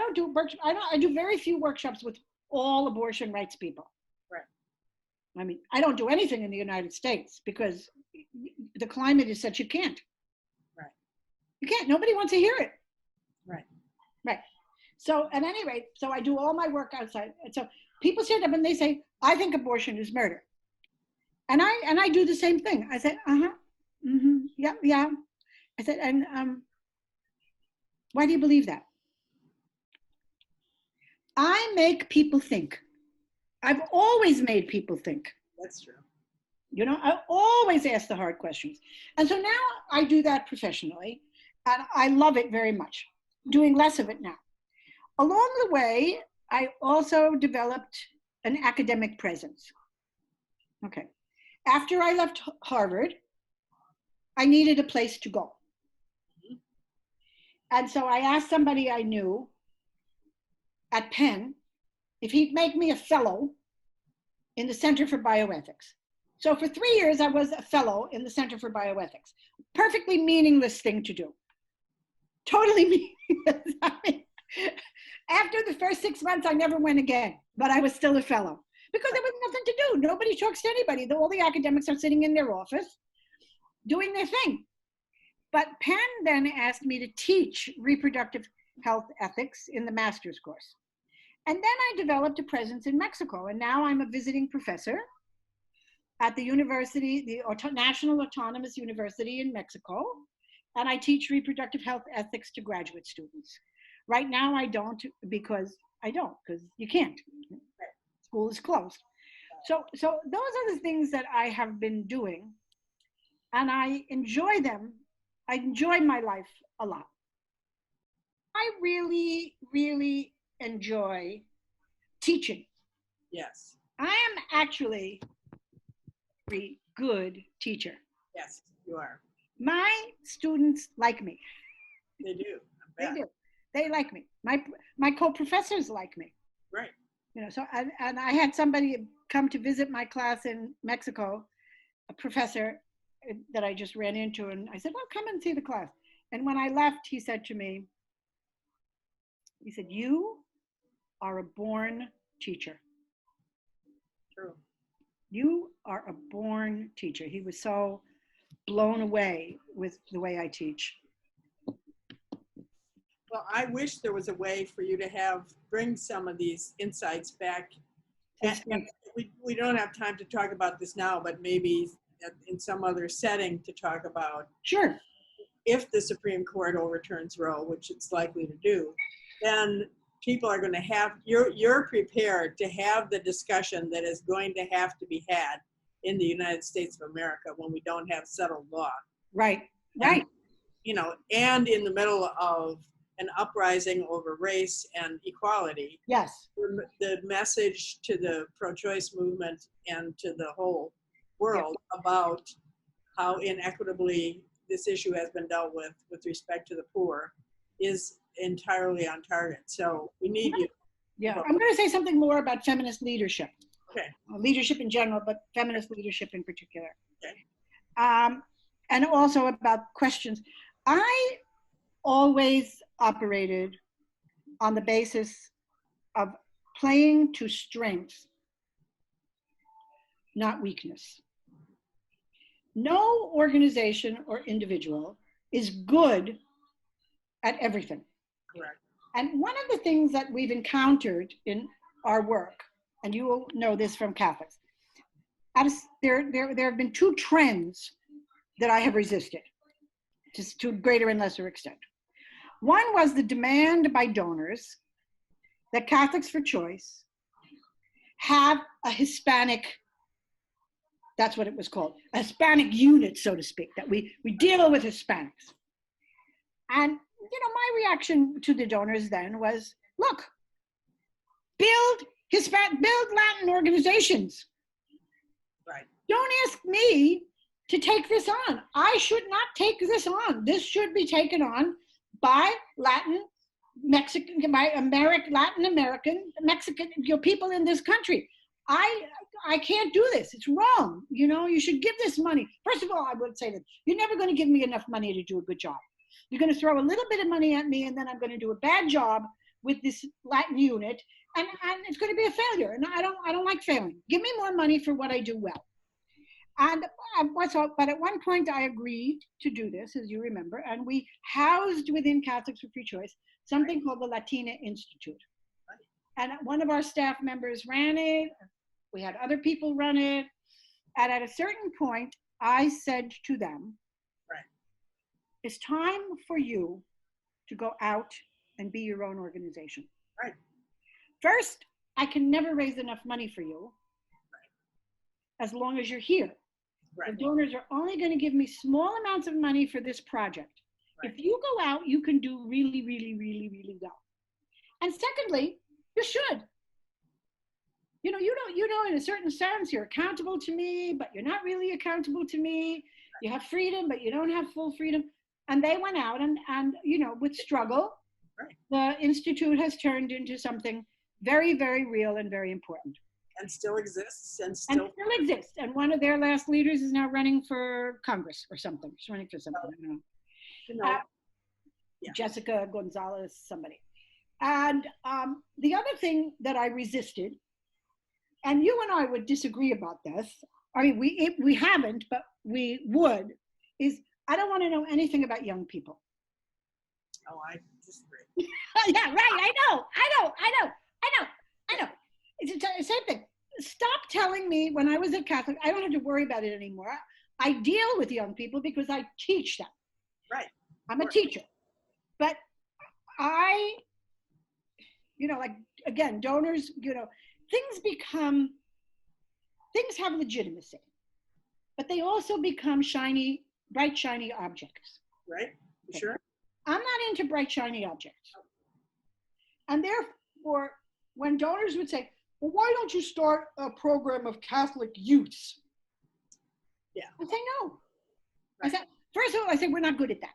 do very few workshops with all abortion rights people. Right. I mean, I don't do anything in the United States because the climate is such you can't. Right. You can't, nobody wants to hear it. Right. Right. So at any rate, so I do all my work outside. And so people stand up and they say, I think abortion is murder. And I do the same thing. I said, yeah. I said, and why do you believe that? I make people think. I've always made people think. That's true. You know, I always ask the hard questions. And so now I do that professionally, and I love it very much, doing less of it now. Along the way, I also developed an academic presence. Okay. After I left Harvard, I needed a place to go. And so I asked somebody I knew at Penn if he'd make me a fellow in the Center for Bioethics. So for 3 years, I was a fellow in the Center for Bioethics. Perfectly meaningless thing to do. Totally meaningless. I mean, after the first 6 months, I never went again, but I was still a fellow because there was nothing to do. Nobody talks to anybody. All the academics are sitting in their office doing their thing. But Penn then asked me to teach reproductive health ethics in the master's course. And then I developed a presence in Mexico. And now I'm a visiting professor at the university, the National Autonomous University in Mexico. And I teach reproductive health ethics to graduate students. Right now I don't because you can't. School is closed. So those are the things that I have been doing. And I enjoy them. I enjoy my life a lot. I really, really enjoy teaching. Yes. I am actually a very good teacher. Yes, you are. My students like me. They do. They do. They like me. My co-professors like me. Right. You know, so and I had somebody come to visit my class in Mexico, a professor that I just ran into, and I said, well, come and see the class. And when I left, he said to me, you are a born teacher. True. You are a born teacher. He was so blown away with the way I teach. Well, I wish there was a way for you to bring some of these insights back. And we don't have time to talk about this now, but maybe in some other setting to talk about. Sure. If the Supreme Court overturns Roe, which it's likely to do, then people are going to you're prepared to have the discussion that is going to have to be had in the United States of America when we don't have settled law. Right. And, and in the middle of an uprising over race and equality. Yes. The message to the pro-choice movement and to the whole world about how inequitably this issue has been dealt with respect to the poor is entirely on target. So we need you. Yeah, I'm going to say something more about feminist leadership. Okay. Leadership in general, but feminist leadership in particular. Okay. And also about questions. I always operated on the basis of playing to strengths, not weakness. No organization or individual is good at everything. Correct. And one of the things that we've encountered in our work, and you will know this from Catholics, there have been two trends that I have resisted, just to a greater and lesser extent. One was the demand by donors that Catholics for Choice have a Hispanic, that's what it was called, a Hispanic unit, so to speak, that we deal with Hispanics. And, my reaction to the donors then was, look, build Latin organizations. Right. Don't ask me to take this on. I should not take this on. This should be taken on by Latin American, Mexican, people in this country. I can't do this. It's wrong. You should give this money. First of all, I would say that you're never going to give me enough money to do a good job. You're going to throw a little bit of money at me, and then I'm going to do a bad job with this Latin unit, and it's going to be a failure. And I don't like failing. Give me more money for what I do well. But at one point I agreed to do this, as you remember, and we housed within Catholics for Free Choice something called the Latina Institute. And one of our staff members ran it. We had other people run it. And at a certain point, I said to them, right, it's time for you to go out and be your own organization. Right. First, I can never raise enough money for you as long as you're here. Right. The donors are only going to give me small amounts of money for this project. Right. If you go out, you can do really, really, really, really well. And secondly, you should. In a certain sense, you're accountable to me, but you're not really accountable to me. You have freedom, but you don't have full freedom. And they went out and with struggle, right, the Institute has turned into something very, very real and very important. And still exists and still exists. And one of their last leaders is now running for Congress or something. She's running for something. I don't know. Yeah. Jessica Gonzalez, somebody. And the other thing that I resisted, and you and I would disagree about this. I mean, we haven't, but we would, is I don't want to know anything about young people. Oh, I disagree. Yeah, right. I know. It's the same thing. Stop telling me when I was a Catholic, I don't have to worry about it anymore. I deal with young people because I teach them. Right. I'm a teacher. But again, donors, things have legitimacy, but they also become bright, shiny objects. Right. Sure. I'm not into bright, shiny objects. And therefore, when donors would say, well, why don't you start a program of Catholic youths? Yeah. I say no. Right. First of all, I say we're not good at that.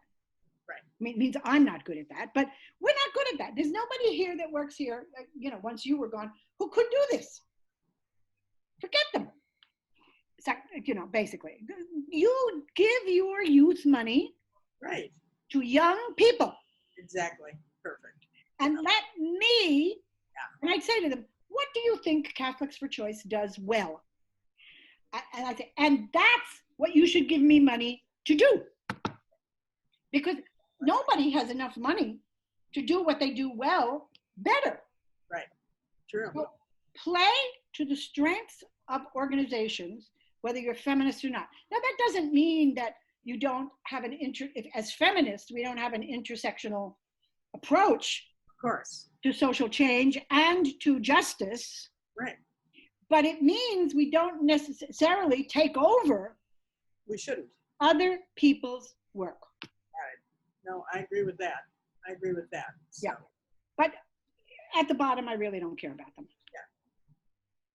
Right. It means I'm not good at that, but we're not good at that. There's nobody here that works here, once you were gone, who could do this. Forget them. Basically, you give your youth money, right, to young people. Exactly. Perfect. And let me, and I'd say to them, what do you think Catholics for Choice does well? And I say, and that's what you should give me money to do. Because nobody has enough money to do what they do well better. Right. True. So play to the strengths of organizations, whether you're feminist or not. Now, that doesn't mean that you don't have as feminists, we don't have an intersectional approach, of course, to social change and to justice. Right. But it means we don't necessarily take over. We shouldn't. Other people's work. Right. No, I agree with that. So. Yeah. But at the bottom, I really don't care about them. Yeah.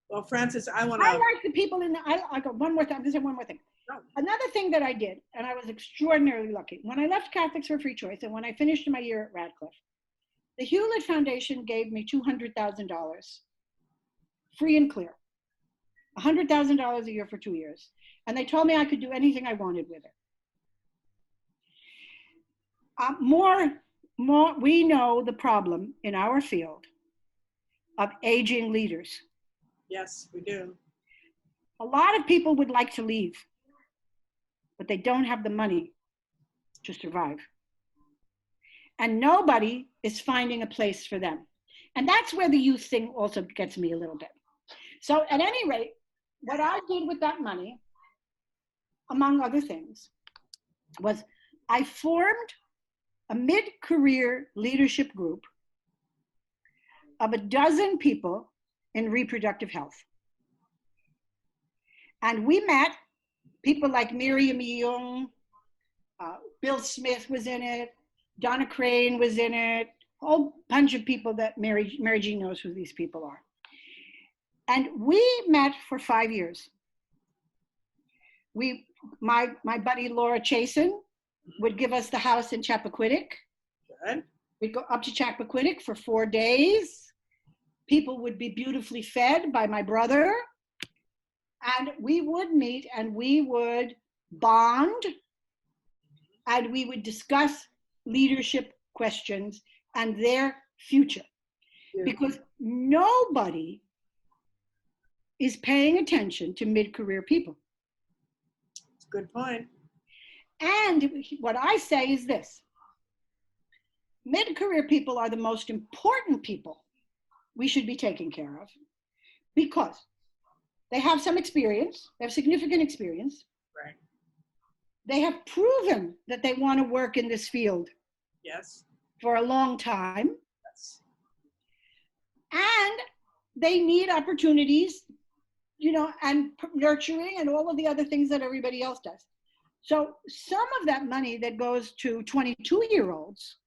Well, Frances, I like the people I go one more thing. I'm going to say one more thing. No. Another thing that I did, and I was extraordinarily lucky, when I left Catholics for Free Choice and when I finished my year at Radcliffe, the Hewlett Foundation gave me $200,000, free and clear, $100,000 a year for 2 years. And they told me I could do anything I wanted with it. We know the problem in our field of aging leaders. Yes, we do. A lot of people would like to leave, but they don't have the money to survive. And nobody is finding a place for them. And that's where the youth thing also gets me a little bit. So at any rate, what I did with that money, among other things, was I formed a mid-career leadership group of 12 people in reproductive health. And we met people like Miriam Young, Bill Smith was in it, Donna Crane was in it, whole bunch of people that Mary Jean knows who these people are. And we met for 5 years. My buddy Laura Chasen would give us the house in Chappaquiddick. Good. We'd go up to Chappaquiddick for 4 days. People would be beautifully fed by my brother. And we would meet and we would bond and we would discuss leadership questions and their future. Because nobody is paying attention to mid-career people. That's a good point. And what I say is this: mid-career people are the most important people we should be taking care of because they have some experience, they have significant experience. Right. They have proven that they want to work in this field. Yes. For a long time. Yes. And they need opportunities, you know, and nurturing and all of the other things that everybody else does. So some of that money that goes to 22-year-olds,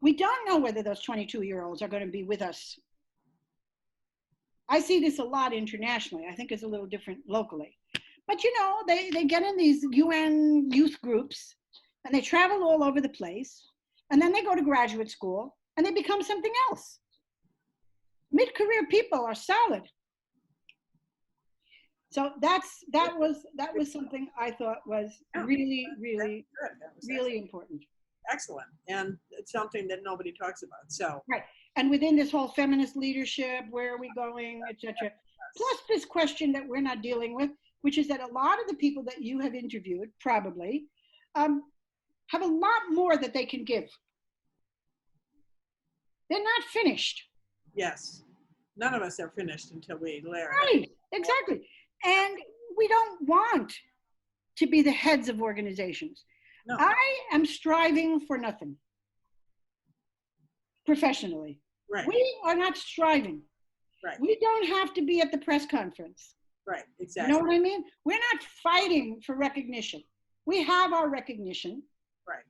we don't know whether those 22-year-olds are going to be with us. I see this a lot internationally. I think it's a little different locally. But you know, they get in these UN youth groups and they travel all over the place. And then they go to graduate school and they become something else. Mid-career people are solid. So that was something I thought was really important. Excellent. And it's something that nobody talks about. So right. And within this whole feminist leadership, where are we going, etc. Plus this question that we're not dealing with, which is that a lot of the people that you have interviewed probably have a lot more that they can give. They're not finished. Yes. None of us are finished until we layer. Right, exactly. And we don't want to be the heads of organizations. No. I am striving for nothing professionally. Right. We are not striving. Right. We don't have to be at the press conference. Right, exactly. You know what I mean? We're not fighting for recognition. We have our recognition. Right.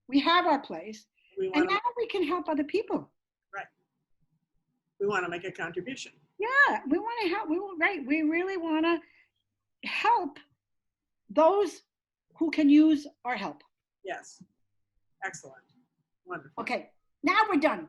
We have our place. And now we can help other people. Right. We want to make a contribution. Yeah, we want to help. We really want to help those who can use our help. Yes. Excellent. Wonderful. Okay, now we're done.